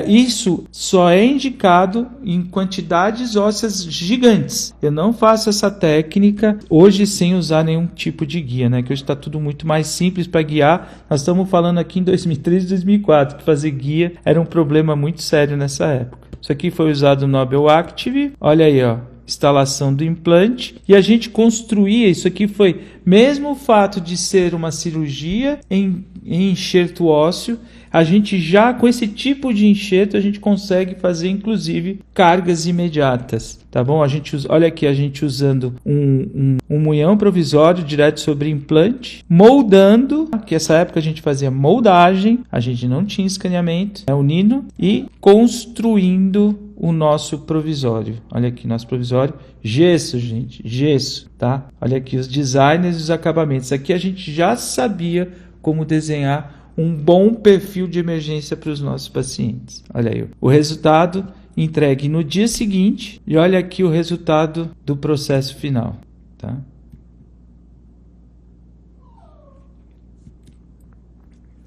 Speaker 1: Isso só é indicado em quantidades ósseas gigantes. Eu não faço essa técnica hoje sem usar nenhum tipo de guia, né? Que hoje está tudo muito mais simples para guiar. Nós estamos falando aqui em 2003 e 2004, que fazer guia era um problema muito sério nessa época. Isso aqui foi usado no Nobel Active. Olha aí, ó. Instalação do implante, e a gente construía, isso aqui foi mesmo o fato de ser uma cirurgia em enxerto ósseo, a gente já com esse tipo de enxerto a gente consegue fazer inclusive cargas imediatas, tá bom? Olha aqui a gente usando um munhão provisório direto sobre implante, moldando, que essa época a gente fazia moldagem, a gente não tinha escaneamento, o Nino, e construindo o nosso provisório. Olha aqui, nosso provisório, gesso, gente, gesso, tá? Olha aqui os designers e os acabamentos. Aqui a gente já sabia como desenhar um bom perfil de emergência para os nossos pacientes. Olha aí, o resultado entregue no dia seguinte e olha aqui o resultado do processo final, tá?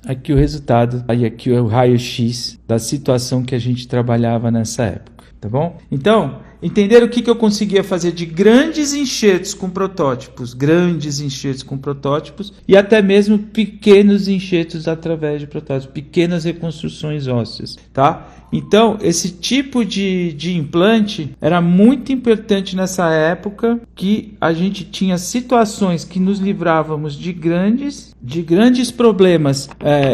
Speaker 1: Aqui o resultado, aí aqui o raio-x da situação que a gente trabalhava nessa época, tá bom? Então, entenderam o que eu conseguia fazer de grandes enxertos com protótipos e até mesmo pequenos enxertos através de protótipos, pequenas reconstruções ósseas, tá? Então, esse tipo de implante era muito importante nessa época, que a gente tinha situações que nos livrávamos de grandes problemas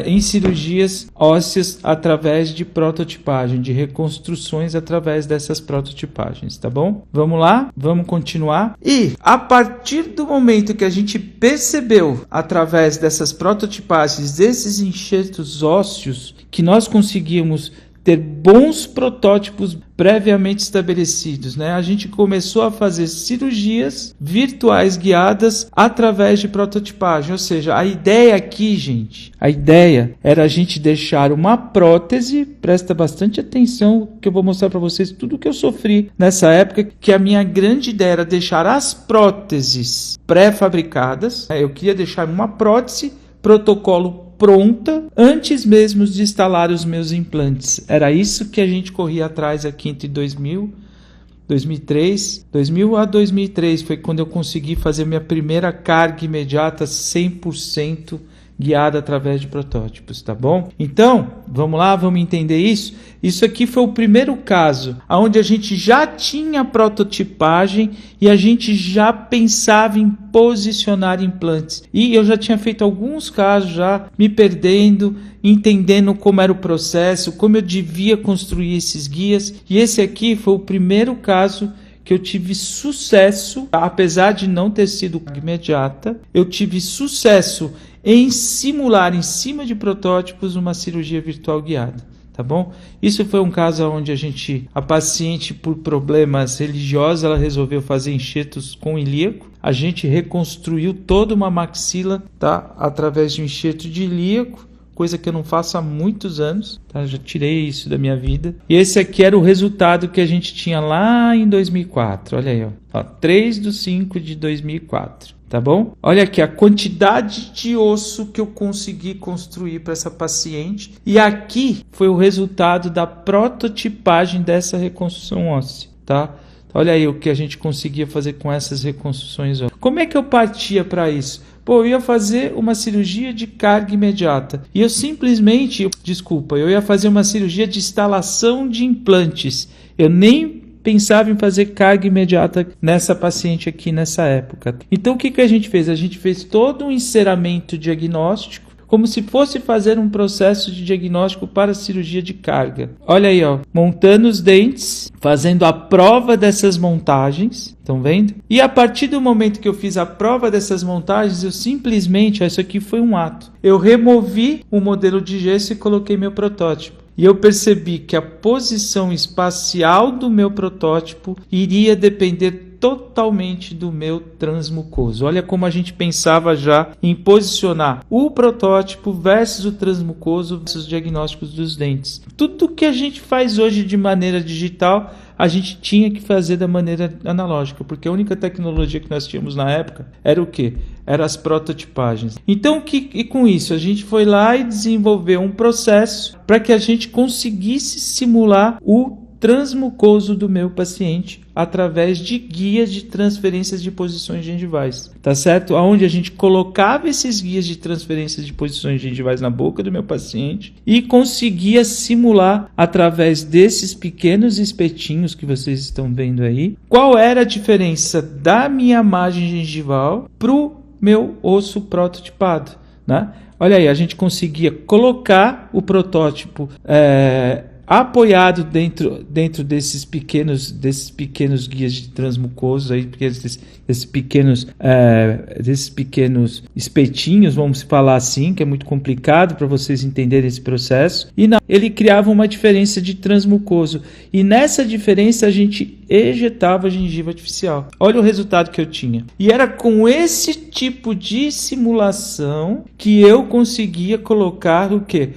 Speaker 1: em cirurgias ósseas através de prototipagem, de reconstruções através dessas prototipagens, tá bom? Vamos lá, vamos continuar. E a partir do momento que a gente percebeu, através dessas prototipagens, desses enxertos ósseos, que nós conseguíamos ter bons protótipos previamente estabelecidos, né? A gente começou a fazer cirurgias virtuais guiadas através de prototipagem, ou seja, a ideia aqui, gente, a ideia era a gente deixar uma prótese, presta bastante atenção que eu vou mostrar para vocês tudo que eu sofri nessa época, que a minha grande ideia era deixar as próteses pré-fabricadas, né? Eu queria deixar uma prótese, protocolo pronta antes mesmo de instalar os meus implantes. Era isso que a gente corria atrás aqui entre 2000 a 2003 foi quando eu consegui fazer minha primeira carga imediata 100% guiada através de protótipos, tá bom? Então, vamos lá, vamos entender isso? Isso aqui foi o primeiro caso onde a gente já tinha prototipagem e a gente já pensava em posicionar implantes. E eu já tinha feito alguns casos já me perdendo, entendendo como era o processo, como eu devia construir esses guias. E esse aqui foi o primeiro caso que eu tive sucesso, apesar de não ter sido imediata, eu tive sucesso em simular em cima de protótipos uma cirurgia virtual guiada, tá bom? Isso foi um caso onde a paciente por problemas religiosos, ela resolveu fazer enxertos com ilíaco. A gente reconstruiu toda uma maxila, tá? Através de um enxerto de ilíaco, coisa que eu não faço há muitos anos, tá? Já tirei isso da minha vida. E esse aqui era o resultado que a gente tinha lá em 2004. Olha aí, ó. 3/5/2004. Tá bom? Olha aqui a quantidade de osso que eu consegui construir para essa paciente. E aqui foi o resultado da prototipagem dessa reconstrução óssea, tá? Olha aí o que a gente conseguia fazer com essas reconstruções ósseas. Como é que eu partia para isso? Pô, eu ia fazer uma cirurgia de carga imediata. E eu ia fazer uma cirurgia de instalação de implantes. Eu nem pensava em fazer carga imediata nessa paciente aqui nessa época. Então o que a gente fez? A gente fez todo um enceramento diagnóstico, como se fosse fazer um processo de diagnóstico para cirurgia de carga. Olha aí, ó, montando os dentes, fazendo a prova dessas montagens, estão vendo? E a partir do momento que eu fiz a prova dessas montagens, eu simplesmente, isso aqui foi um ato, eu removi o modelo de gesso e coloquei meu protótipo. E eu percebi que a posição espacial do meu protótipo iria depender totalmente do meu transmucoso. Olha como a gente pensava já em posicionar o protótipo versus o transmucoso versus os diagnósticos dos dentes. Tudo que a gente faz hoje de maneira digital, a gente tinha que fazer da maneira analógica, porque a única tecnologia que nós tínhamos na época era o quê? Eram as prototipagens. Então, e com isso, a gente foi lá e desenvolveu um processo para que a gente conseguisse simular o transmucoso do meu paciente através de guias de transferências de posições gengivais, tá certo? Onde a gente colocava esses guias de transferências de posições gengivais na boca do meu paciente e conseguia simular através desses pequenos espetinhos que vocês estão vendo aí, qual era a diferença da minha margem gengival pro meu osso prototipado, né? Olha aí, a gente conseguia colocar o protótipo apoiado dentro desses pequenos guias de transmucosos aí, porque desses pequenos espetinhos, vamos falar assim, que é muito complicado para vocês entenderem esse processo. E ele criava uma diferença de transmucoso, e nessa diferença a gente ejetava a gengiva artificial. Olha o resultado que eu tinha. E era com esse tipo de simulação que eu conseguia colocar o quê?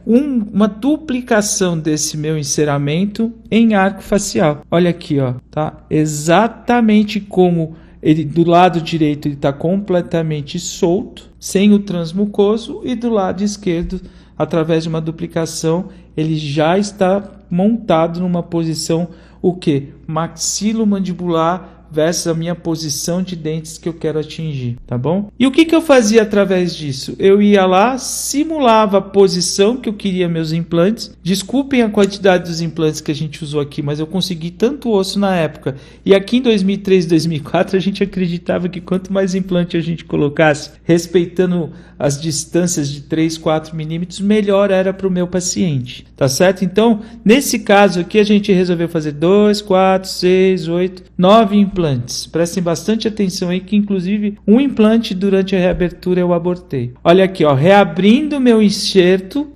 Speaker 1: Uma duplicação desse meu enceramento em arco facial. Olha aqui, ó, tá? Exatamente como ele do lado direito ele está completamente solto, sem o transmucoso, e do lado esquerdo, através de uma duplicação, ele já está montado numa posição o quê? Maxilomandibular versus a minha posição de dentes que eu quero atingir, tá bom? E o que eu fazia através disso? Eu ia lá, simulava a posição que eu queria meus implantes. Desculpem a quantidade dos implantes que a gente usou aqui, mas eu consegui tanto osso na época. E aqui em 2003, 2004, a gente acreditava que quanto mais implante a gente colocasse, respeitando as distâncias de 3, 4 milímetros, melhor era para o meu paciente, tá certo? Então, nesse caso aqui, a gente resolveu fazer 2, 4, 6, 8, 9 implantes. Prestem bastante atenção aí que, inclusive, um implante durante a reabertura eu abortei. Olha aqui, ó, reabrindo o meu enxerto,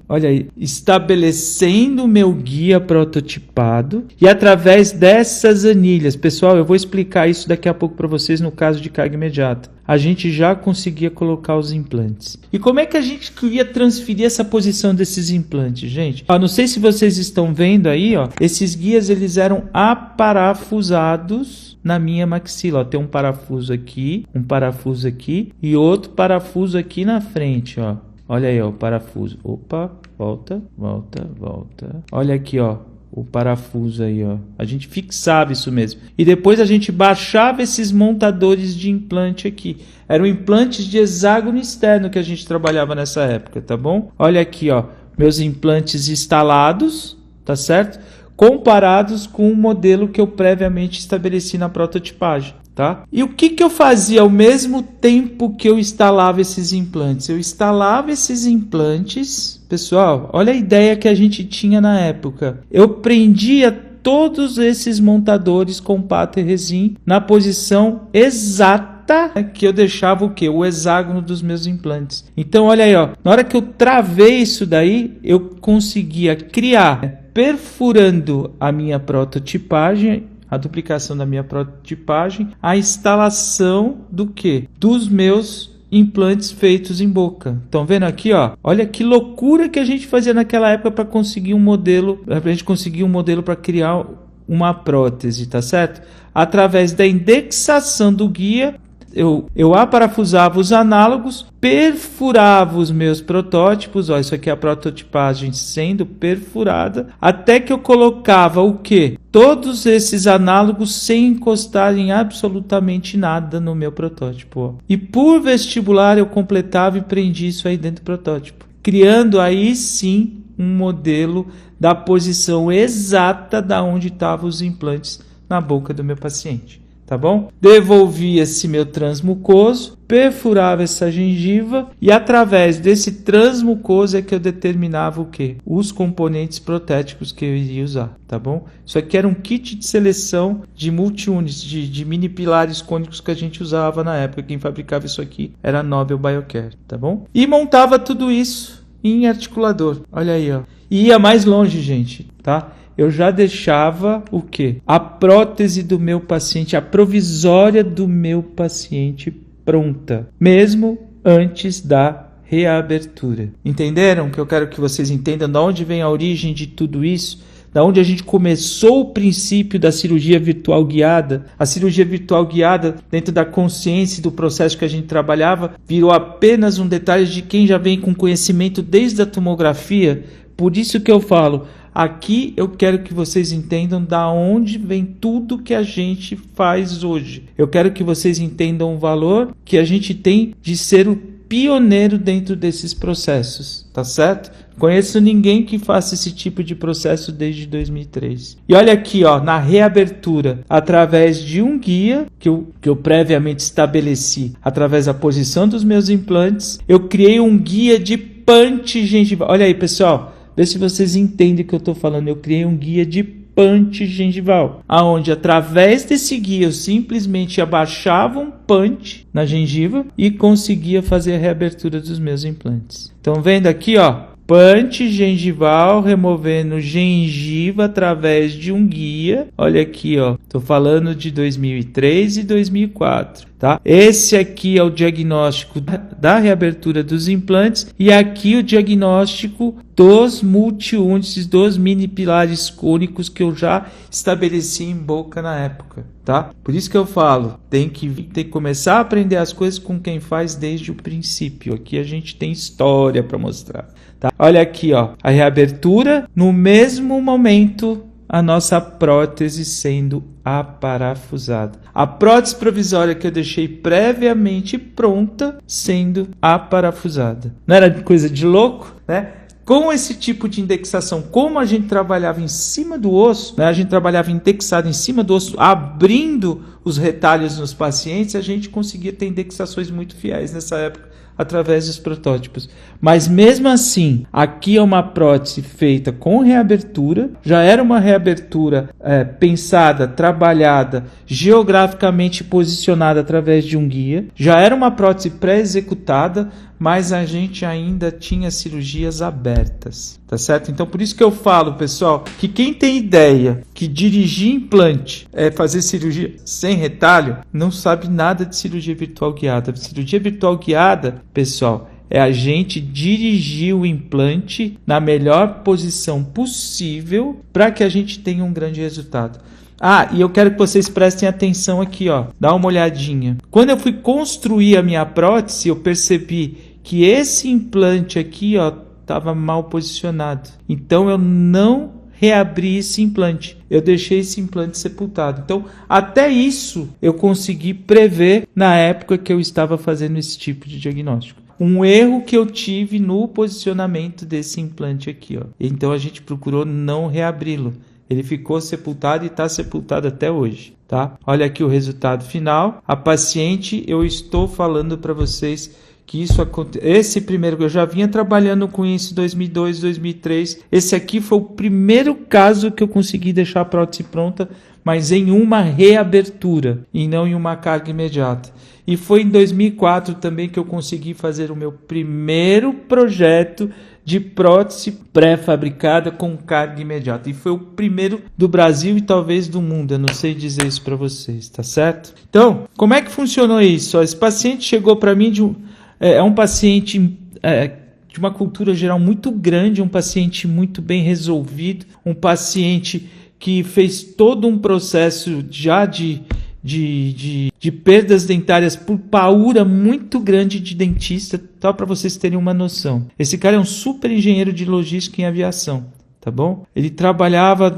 Speaker 1: olha aí, estabelecendo o meu guia prototipado, e através dessas anilhas, pessoal, eu vou explicar isso daqui a pouco para vocês no caso de carga imediata. A gente já conseguia colocar os implantes. E como é que a gente queria transferir essa posição desses implantes, gente? Não sei se vocês estão vendo aí, ó, esses guias eles eram aparafusados na minha maxila. Ó, tem um parafuso aqui e outro parafuso aqui na frente, ó. Olha aí, ó, o parafuso. Opa, volta. Olha aqui, ó. O parafuso aí, ó. A gente fixava isso mesmo. E depois a gente baixava esses montadores de implante aqui. Eram implantes de hexágono externo que a gente trabalhava nessa época, tá bom? Olha aqui, ó. Meus implantes instalados, tá certo? Comparados com o modelo que eu previamente estabeleci na prototipagem, tá? E o que eu fazia ao mesmo tempo que eu instalava esses implantes? Eu instalava esses implantes, pessoal, olha a ideia que a gente tinha na época. Eu prendia todos esses montadores com pata e resin na posição exata que eu deixava o quê? O hexágono dos meus implantes. Então, olha aí, ó. Na hora que eu travei isso daí, eu conseguia criar, perfurando a minha prototipagem, a duplicação da minha prototipagem, a instalação do quê? Dos meus implantes feitos em boca. Estão vendo aqui, ó? Olha que loucura que a gente fazia naquela época para conseguir um modelo, para criar uma prótese, tá certo? Através da indexação do guia, eu aparafusava os análogos, perfurava os meus protótipos, ó, isso aqui é a prototipagem sendo perfurada, até que eu colocava o quê? Todos esses análogos sem encostar em absolutamente nada no meu protótipo, ó. E por vestibular eu completava e prendia isso aí dentro do protótipo, criando aí sim um modelo da posição exata da onde estavam os implantes na boca do meu paciente. Tá bom? Devolvia esse meu transmucoso, perfurava essa gengiva e através desse transmucoso é que eu determinava o quê? Os componentes protéticos que eu iria usar, tá bom? Isso aqui era um kit de seleção de multi-units, de mini pilares cônicos que a gente usava na época. Quem fabricava isso aqui era a Nobel Biocare, tá bom? E montava tudo isso em articulador. Olha aí, ó. E ia mais longe, gente, tá? Eu já deixava o quê? A prótese do meu paciente, a provisória do meu paciente pronta, mesmo antes da reabertura. Entenderam? Que eu quero que vocês entendam de onde vem a origem de tudo isso? da onde a gente começou o princípio da cirurgia virtual guiada. A cirurgia virtual guiada, dentro da consciência do processo que a gente trabalhava, virou apenas um detalhe de quem já vem com conhecimento desde a tomografia. Por isso que eu falo, aqui eu quero que vocês entendam da onde vem tudo que a gente faz hoje. Eu quero que vocês entendam o valor que a gente tem de ser o pioneiro dentro desses processos, tá certo? Conheço ninguém que faça esse tipo de processo desde 2003. E olha aqui, ó, na reabertura, através de um guia que eu previamente estabeleci, através da posição dos meus implantes, eu criei um guia de punch gengival. Olha aí, pessoal, vê se vocês entendem o que eu estou falando. Eu criei um guia de punch gengival, aonde através desse guia eu simplesmente abaixava um punch na gengiva e conseguia fazer a reabertura dos meus implantes. Estão vendo aqui, ó? Punch gengival, removendo gengiva através de um guia. Olha aqui, ó. Tô falando de 2003 e 2004, tá? Esse aqui é o diagnóstico da reabertura dos implantes e aqui o diagnóstico dos multiúndices, dos mini pilares cônicos que eu já estabeleci em boca na época, tá? Por isso que eu falo, tem que começar a aprender as coisas com quem faz desde o princípio. Aqui a gente tem história para mostrar. Tá? Olha aqui, ó, a reabertura, no mesmo momento a nossa prótese sendo aparafusada. A prótese provisória que eu deixei previamente pronta sendo aparafusada. Não era coisa de louco, né? Com esse tipo de indexação, como a gente trabalhava em cima do osso, né? A gente trabalhava indexado em cima do osso, abrindo os retalhos nos pacientes, a gente conseguia ter indexações muito fiéis nessa época, através dos protótipos. Mas mesmo assim, aqui é uma prótese feita com reabertura, já era uma reabertura pensada, trabalhada, geograficamente posicionada através de um guia, já era uma prótese pré-executada, mas a gente ainda tinha cirurgias abertas, tá certo? Então por isso que eu falo, pessoal, que quem tem ideia que dirigir implante é fazer cirurgia sem retalho, não sabe nada de cirurgia virtual guiada. Cirurgia virtual guiada, pessoal, é a gente dirigir o implante na melhor posição possível para que a gente tenha um grande resultado. Ah, e eu quero que vocês prestem atenção aqui, ó. Dá uma olhadinha. Quando eu fui construir a minha prótese, eu percebi que esse implante aqui, ó, estava mal posicionado. Então eu não reabri esse implante. Eu deixei esse implante sepultado. Então, até isso eu consegui prever na época que eu estava fazendo esse tipo de diagnóstico. Um erro que eu tive no posicionamento desse implante aqui, ó. Então a gente procurou não reabri-lo. Ele ficou sepultado e está sepultado até hoje, tá? Olha aqui o resultado final. A paciente, eu estou falando para vocês que isso aconteceu. Esse primeiro, eu já vinha trabalhando com isso em 2002, 2003. Esse aqui foi o primeiro caso que eu consegui deixar a prótese pronta, mas em uma reabertura e não em uma carga imediata. E foi em 2004 também que eu consegui fazer o meu primeiro projeto de prótese pré-fabricada com carga imediata. E foi o primeiro do Brasil e talvez do mundo. Eu não sei dizer isso para vocês, tá certo? Então, como é que funcionou isso? Esse paciente chegou para mim é um paciente de uma cultura geral muito grande, um paciente muito bem resolvido, um paciente que fez todo um processo já de perdas dentárias por paura muito grande de dentista, só para vocês terem uma noção. Esse cara é um super engenheiro de logística em aviação, tá bom? Ele trabalhava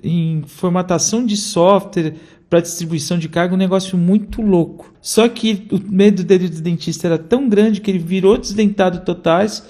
Speaker 1: em formatação de software para distribuição de carga, um negócio muito louco. Só que o medo dele do dentista era tão grande que ele virou desdentado totais,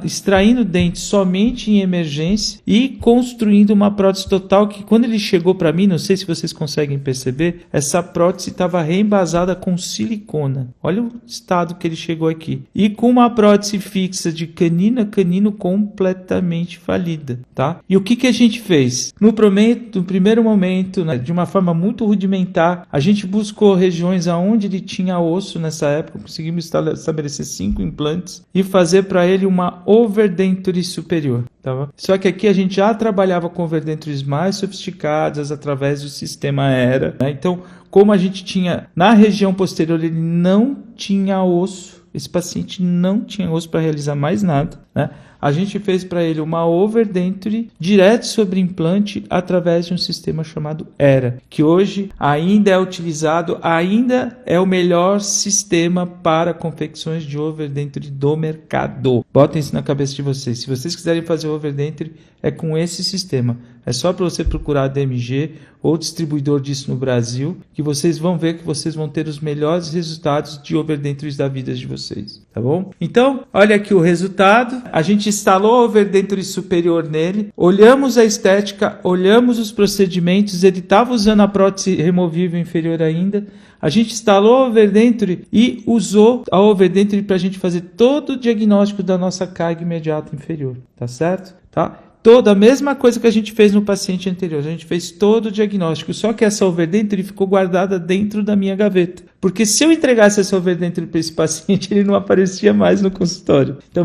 Speaker 1: extraindo dentes somente em emergência e construindo uma prótese total que, quando ele chegou para mim, não sei se vocês conseguem perceber, essa prótese estava reembasada com silicona. Olha o estado que ele chegou aqui. E com uma prótese fixa de canino a canino completamente falida, tá? E o que a gente fez? No primeiro momento, né, de uma forma muito rudimentar, a gente buscou regiões aonde ele tinha osso nessa época, conseguimos estabelecer 5 implantes e fazer para ele uma overdenture superior. Tá? Só que aqui a gente já trabalhava com overdentures mais sofisticadas através do sistema ERA. Né? Então, como a gente tinha na região posterior, ele não tinha osso, esse paciente não tinha osso para realizar mais nada, né? a gente fez para ele uma overdenture direto sobre implante através de um sistema chamado ERA, que hoje ainda é utilizado, ainda é o melhor sistema para confecções de overdenture do mercado. Botem isso na cabeça de vocês. Se vocês quiserem fazer overdenture, é com esse sistema. É só para você procurar a DMG ou distribuidor disso no Brasil, que vocês vão ver que vocês vão ter os melhores resultados de overdentures da vida de vocês, tá bom? Então, olha aqui o resultado. A gente instalou a overdenture superior nele, olhamos a estética, olhamos os procedimentos, ele estava usando a prótese removível inferior ainda. A gente instalou a overdenture e usou a overdenture para a gente fazer todo o diagnóstico da nossa carga imediata inferior, tá certo? Tá? Toda a mesma coisa que a gente fez no paciente anterior, a gente fez todo o diagnóstico, só que essa overdenture ficou guardada dentro da minha gaveta, porque se eu entregasse essa overdenture para esse paciente, ele não aparecia mais no consultório. Então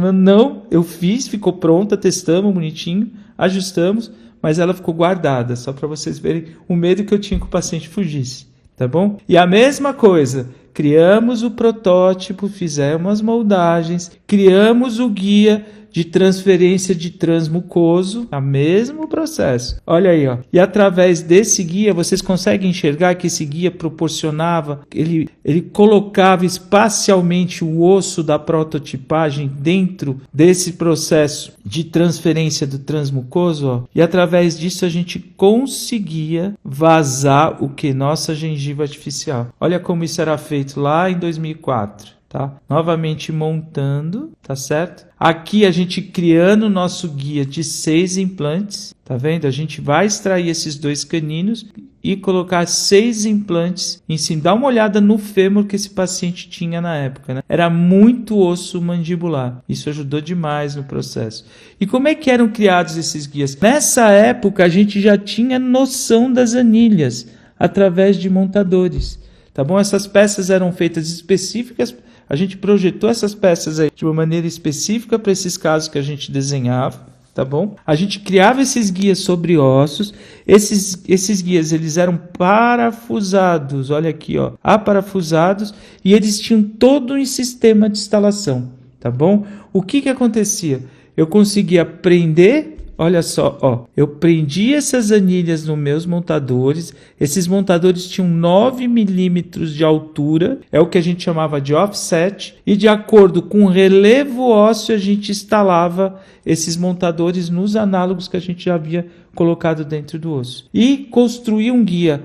Speaker 1: eu fiz, ficou pronta, testamos bonitinho, ajustamos, mas ela ficou guardada, só para vocês verem o medo que eu tinha que o paciente fugisse, tá bom? E a mesma coisa, criamos o protótipo, fizemos as moldagens, criamos o guia de transferência de transmucoso, o mesmo processo. Olha aí, ó. E através desse guia, vocês conseguem enxergar que esse guia proporcionava, ele colocava espacialmente o osso da prototipagem dentro desse processo de transferência do transmucoso, ó. E através disso a gente conseguia vazar o que? Nossa gengiva artificial. Olha como isso era feito lá em 2004. Tá? Novamente montando, tá certo? Aqui a gente criando o nosso guia de 6 implantes, tá vendo? A gente vai extrair esses 2 caninos e colocar 6 implantes em cima. Dá uma olhada no fêmur que esse paciente tinha na época, né? Era muito osso mandibular. Isso ajudou demais no processo. E como é que eram criados esses guias? Nessa época a gente já tinha noção das anilhas através de montadores, tá bom? Essas peças eram feitas específicas. A gente projetou essas peças aí de uma maneira específica para esses casos que a gente desenhava, tá bom? A gente criava esses guias sobre ossos. Esses guias, eles eram parafusados, olha aqui, ó, aparafusados, e eles tinham todo um sistema de instalação, tá bom? O que acontecia? Eu conseguia prender. Olha só, ó, eu prendi essas anilhas nos meus montadores. Esses montadores tinham 9 milímetros de altura, é o que a gente chamava de offset, e de acordo com o relevo ósseo a gente instalava esses montadores nos análogos que a gente já havia colocado dentro do osso. E construir um guia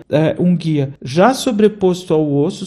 Speaker 1: já sobreposto ao osso,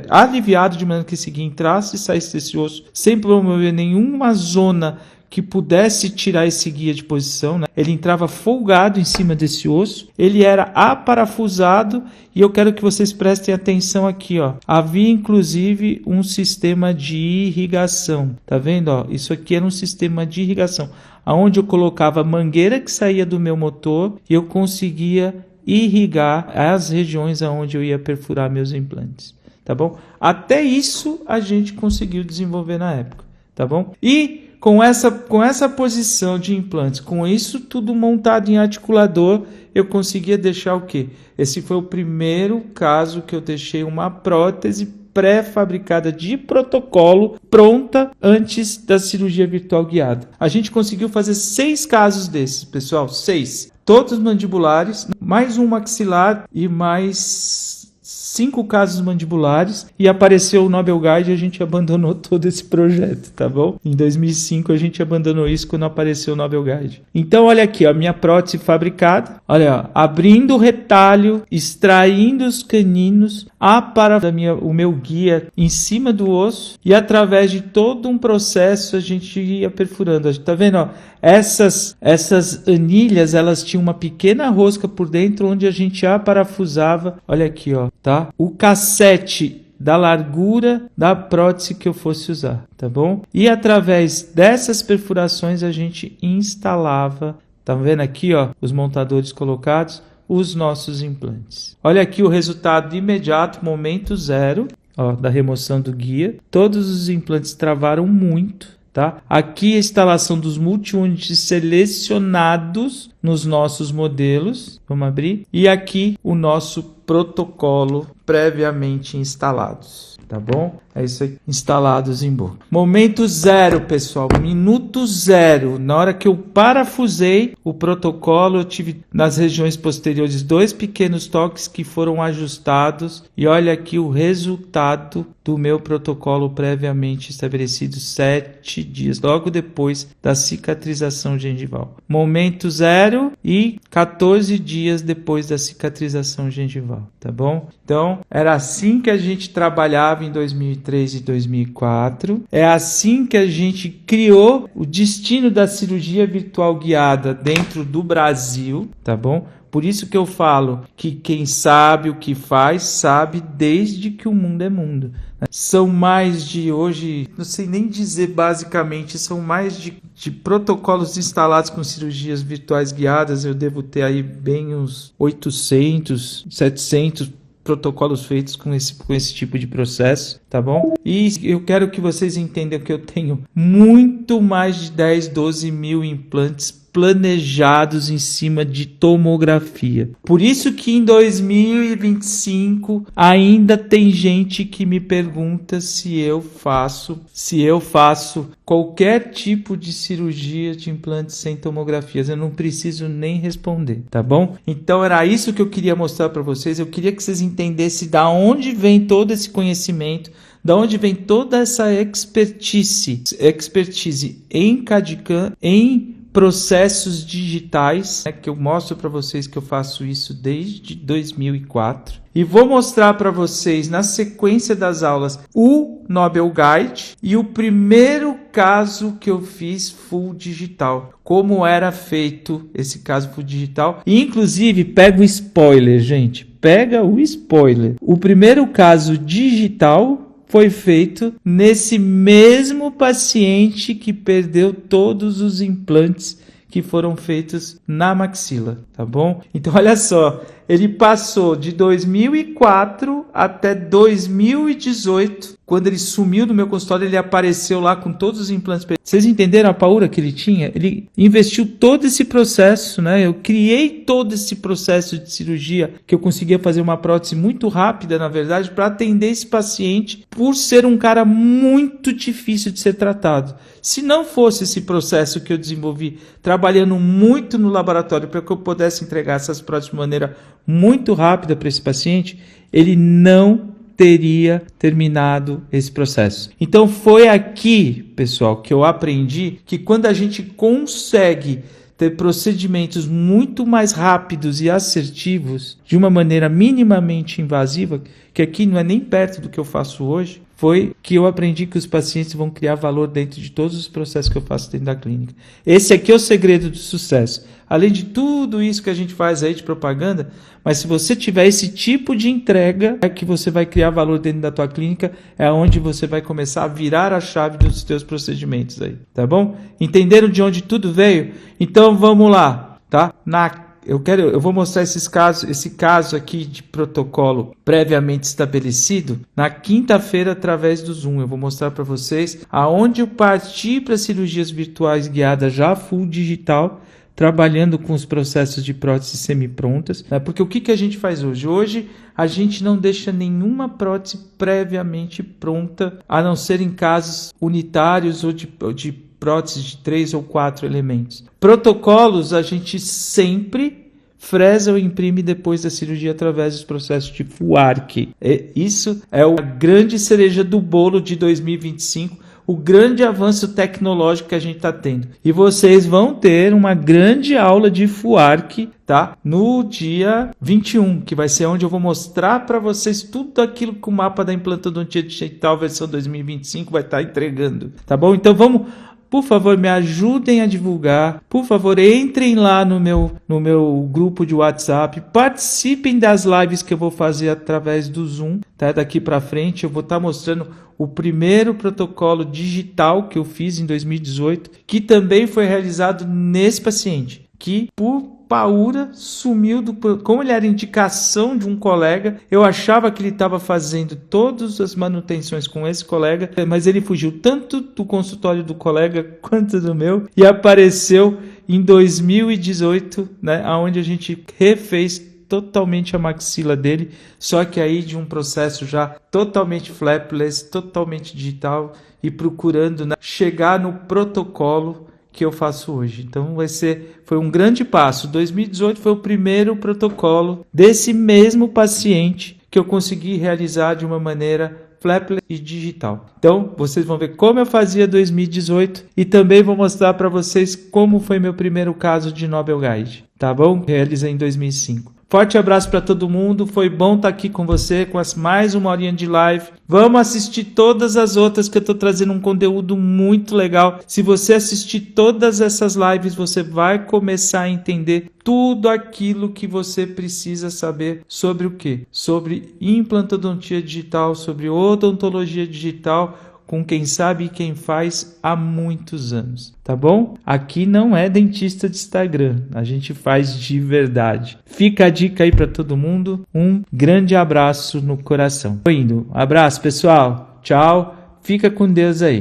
Speaker 1: aliviado de maneira que esse guia entrasse e saísse desse osso, sem promover nenhuma zona que pudesse tirar esse guia de posição, né? Ele entrava folgado em cima desse osso, ele era aparafusado, e eu quero que vocês prestem atenção aqui, ó. Havia inclusive um sistema de irrigação, tá vendo, ó? Isso aqui era um sistema de irrigação, aonde eu colocava a mangueira que saía do meu motor e eu conseguia irrigar as regiões aonde eu ia perfurar meus implantes, tá bom? Até isso a gente conseguiu desenvolver na época, tá bom? E com essa posição de implantes, com isso tudo montado em articulador, eu conseguia deixar o quê? Esse foi o primeiro caso que eu deixei uma prótese pré-fabricada de protocolo pronta antes da cirurgia virtual guiada. A gente conseguiu fazer 6 casos desses, pessoal, 6. Todos mandibulares, mais um maxilar e mais 5 casos mandibulares, e apareceu o Nobel Guide e a gente abandonou todo esse projeto, tá bom? Em 2005 a gente abandonou isso quando apareceu o Nobel Guide. Então olha aqui, a minha prótese fabricada, olha, ó, abrindo o retalho, extraindo os caninos, o meu guia em cima do osso, e através de todo um processo a gente ia perfurando. Tá vendo, ó? Essas anilhas, elas tinham uma pequena rosca por dentro onde a gente aparafusava, olha aqui, ó, tá? O cassete da largura da prótese que eu fosse usar, tá bom? E através dessas perfurações a gente instalava, tá vendo aqui, ó, os montadores colocados, os nossos implantes. Olha aqui o resultado imediato, momento zero, ó, da remoção do guia. Todos os implantes travaram muito, tá? Aqui a instalação dos multi-units selecionados nos nossos modelos. Vamos abrir. E aqui o nosso protocolo previamente instalados. Tá bom? É isso aí, instalados em boca. Momento zero, pessoal. Minuto zero. Na hora que eu parafusei o protocolo, eu tive nas regiões posteriores 2 pequenos toques que foram ajustados. E olha aqui o resultado do meu protocolo previamente estabelecido 7 dias, logo depois da cicatrização gengival. Momento zero e 14 dias depois da cicatrização gengival, tá bom? Então, era assim que a gente trabalhava em 2003 e 2004. É assim que a gente criou o destino da cirurgia virtual guiada dentro do Brasil, tá bom? Por isso que eu falo que quem sabe o que faz, sabe desde que o mundo é mundo. São mais de hoje, não sei nem dizer basicamente, são mais de protocolos instalados com cirurgias virtuais guiadas. Eu devo ter aí bem uns 800, 700 protocolos feitos com esse tipo de processo, tá bom? E eu quero que vocês entendam que eu tenho muito mais de 10, 12 mil implantes planejados em cima de tomografia. Por isso que em 2025 ainda tem gente que me pergunta se eu faço qualquer tipo de cirurgia de implantes sem tomografias. Eu não preciso nem responder, tá bom? Então era isso que eu queria mostrar para vocês. Eu queria que vocês entendessem da onde vem todo esse conhecimento, da onde vem toda essa expertise em CAD/CAM, em processos digitais, que eu mostro para vocês que eu faço isso desde 2004. E vou mostrar para vocês, na sequência das aulas, o Nobel Guide e o primeiro caso que eu fiz full digital. Como era feito esse caso full digital. E, inclusive, pega o spoiler, gente. Pega o spoiler. O primeiro caso digital foi feito nesse mesmo paciente que perdeu todos os implantes que foram feitos na maxila, tá bom? Então, olha só, ele passou de 2004 até 2018. Quando ele sumiu do meu consultório, ele apareceu lá com todos os implantes. Vocês entenderam a paura que ele tinha? Ele investiu todo esse processo, né? Eu criei todo esse processo de cirurgia, que eu conseguia fazer uma prótese muito rápida, na verdade, para atender esse paciente, por ser um cara muito difícil de ser tratado. Se não fosse esse processo que eu desenvolvi, trabalhando muito no laboratório para que eu pudesse entregar essas próteses de maneira muito rápida para esse paciente, ele não teria terminado esse processo. Então foi aqui, pessoal, que eu aprendi que quando a gente consegue ter procedimentos muito mais rápidos e assertivos, de uma maneira minimamente invasiva, que aqui não é nem perto do que eu faço hoje, foi que eu aprendi que os pacientes vão criar valor dentro de todos os processos que eu faço dentro da clínica. Esse aqui é o segredo do sucesso. Além de tudo isso que a gente faz aí de propaganda, mas se você tiver esse tipo de entrega, é que você vai criar valor dentro da tua clínica, é onde você vai começar a virar a chave dos teus procedimentos aí, tá bom? Entenderam de onde tudo veio? Então vamos lá, tá? Eu vou mostrar esse caso aqui de protocolo previamente estabelecido na quinta-feira através do Zoom. Eu vou mostrar para vocês aonde eu parti para cirurgias virtuais guiadas já full digital, trabalhando com os processos de prótese semi-prontas, né? Porque o que a gente faz hoje? Hoje a gente não deixa nenhuma prótese previamente pronta, a não ser em casos unitários ou de próteses de 3 ou 4 elementos. Protocolos a gente sempre fresa ou imprime depois da cirurgia através dos processos de FUARC. Isso é a grande cereja do bolo de 2025, o grande avanço tecnológico que a gente está tendo. E vocês vão ter uma grande aula de FUARC, tá? No dia 21, que vai ser onde eu vou mostrar para vocês tudo aquilo que o mapa da implantodontia digital versão 2025 vai estar entregando, tá bom? Então vamos... Por favor, me ajudem a divulgar. Por favor, entrem lá no meu grupo de WhatsApp. Participem das lives que eu vou fazer através do Zoom. Tá? Daqui para frente eu vou estar mostrando o primeiro protocolo digital que eu fiz em 2018, que também foi realizado nesse paciente, que por paura sumiu como ele era indicação de um colega. Eu achava que ele estava fazendo todas as manutenções com esse colega, mas ele fugiu tanto do consultório do colega quanto do meu e apareceu em 2018, né, onde a gente refez totalmente a maxila dele, só que aí de um processo já totalmente flapless, totalmente digital e procurando, né, chegar no protocolo que eu faço hoje. Então foi um grande passo. 2018 foi o primeiro protocolo desse mesmo paciente que eu consegui realizar de uma maneira flapless e digital. Então, vocês vão ver como eu fazia 2018 e também vou mostrar para vocês como foi meu primeiro caso de Nobel Guide, tá bom? Realizei em 2005. Forte abraço para todo mundo, foi bom estar aqui com você, com mais uma horinha de live. Vamos assistir todas as outras que eu estou trazendo um conteúdo muito legal. Se você assistir todas essas lives, você vai começar a entender tudo aquilo que você precisa saber sobre o quê? Sobre implantodontia digital, sobre odontologia digital, com quem sabe e quem faz há muitos anos, tá bom? Aqui não é dentista de Instagram, a gente faz de verdade. Fica a dica aí para todo mundo, um grande abraço no coração. Tô indo, abraço pessoal, tchau, fica com Deus aí.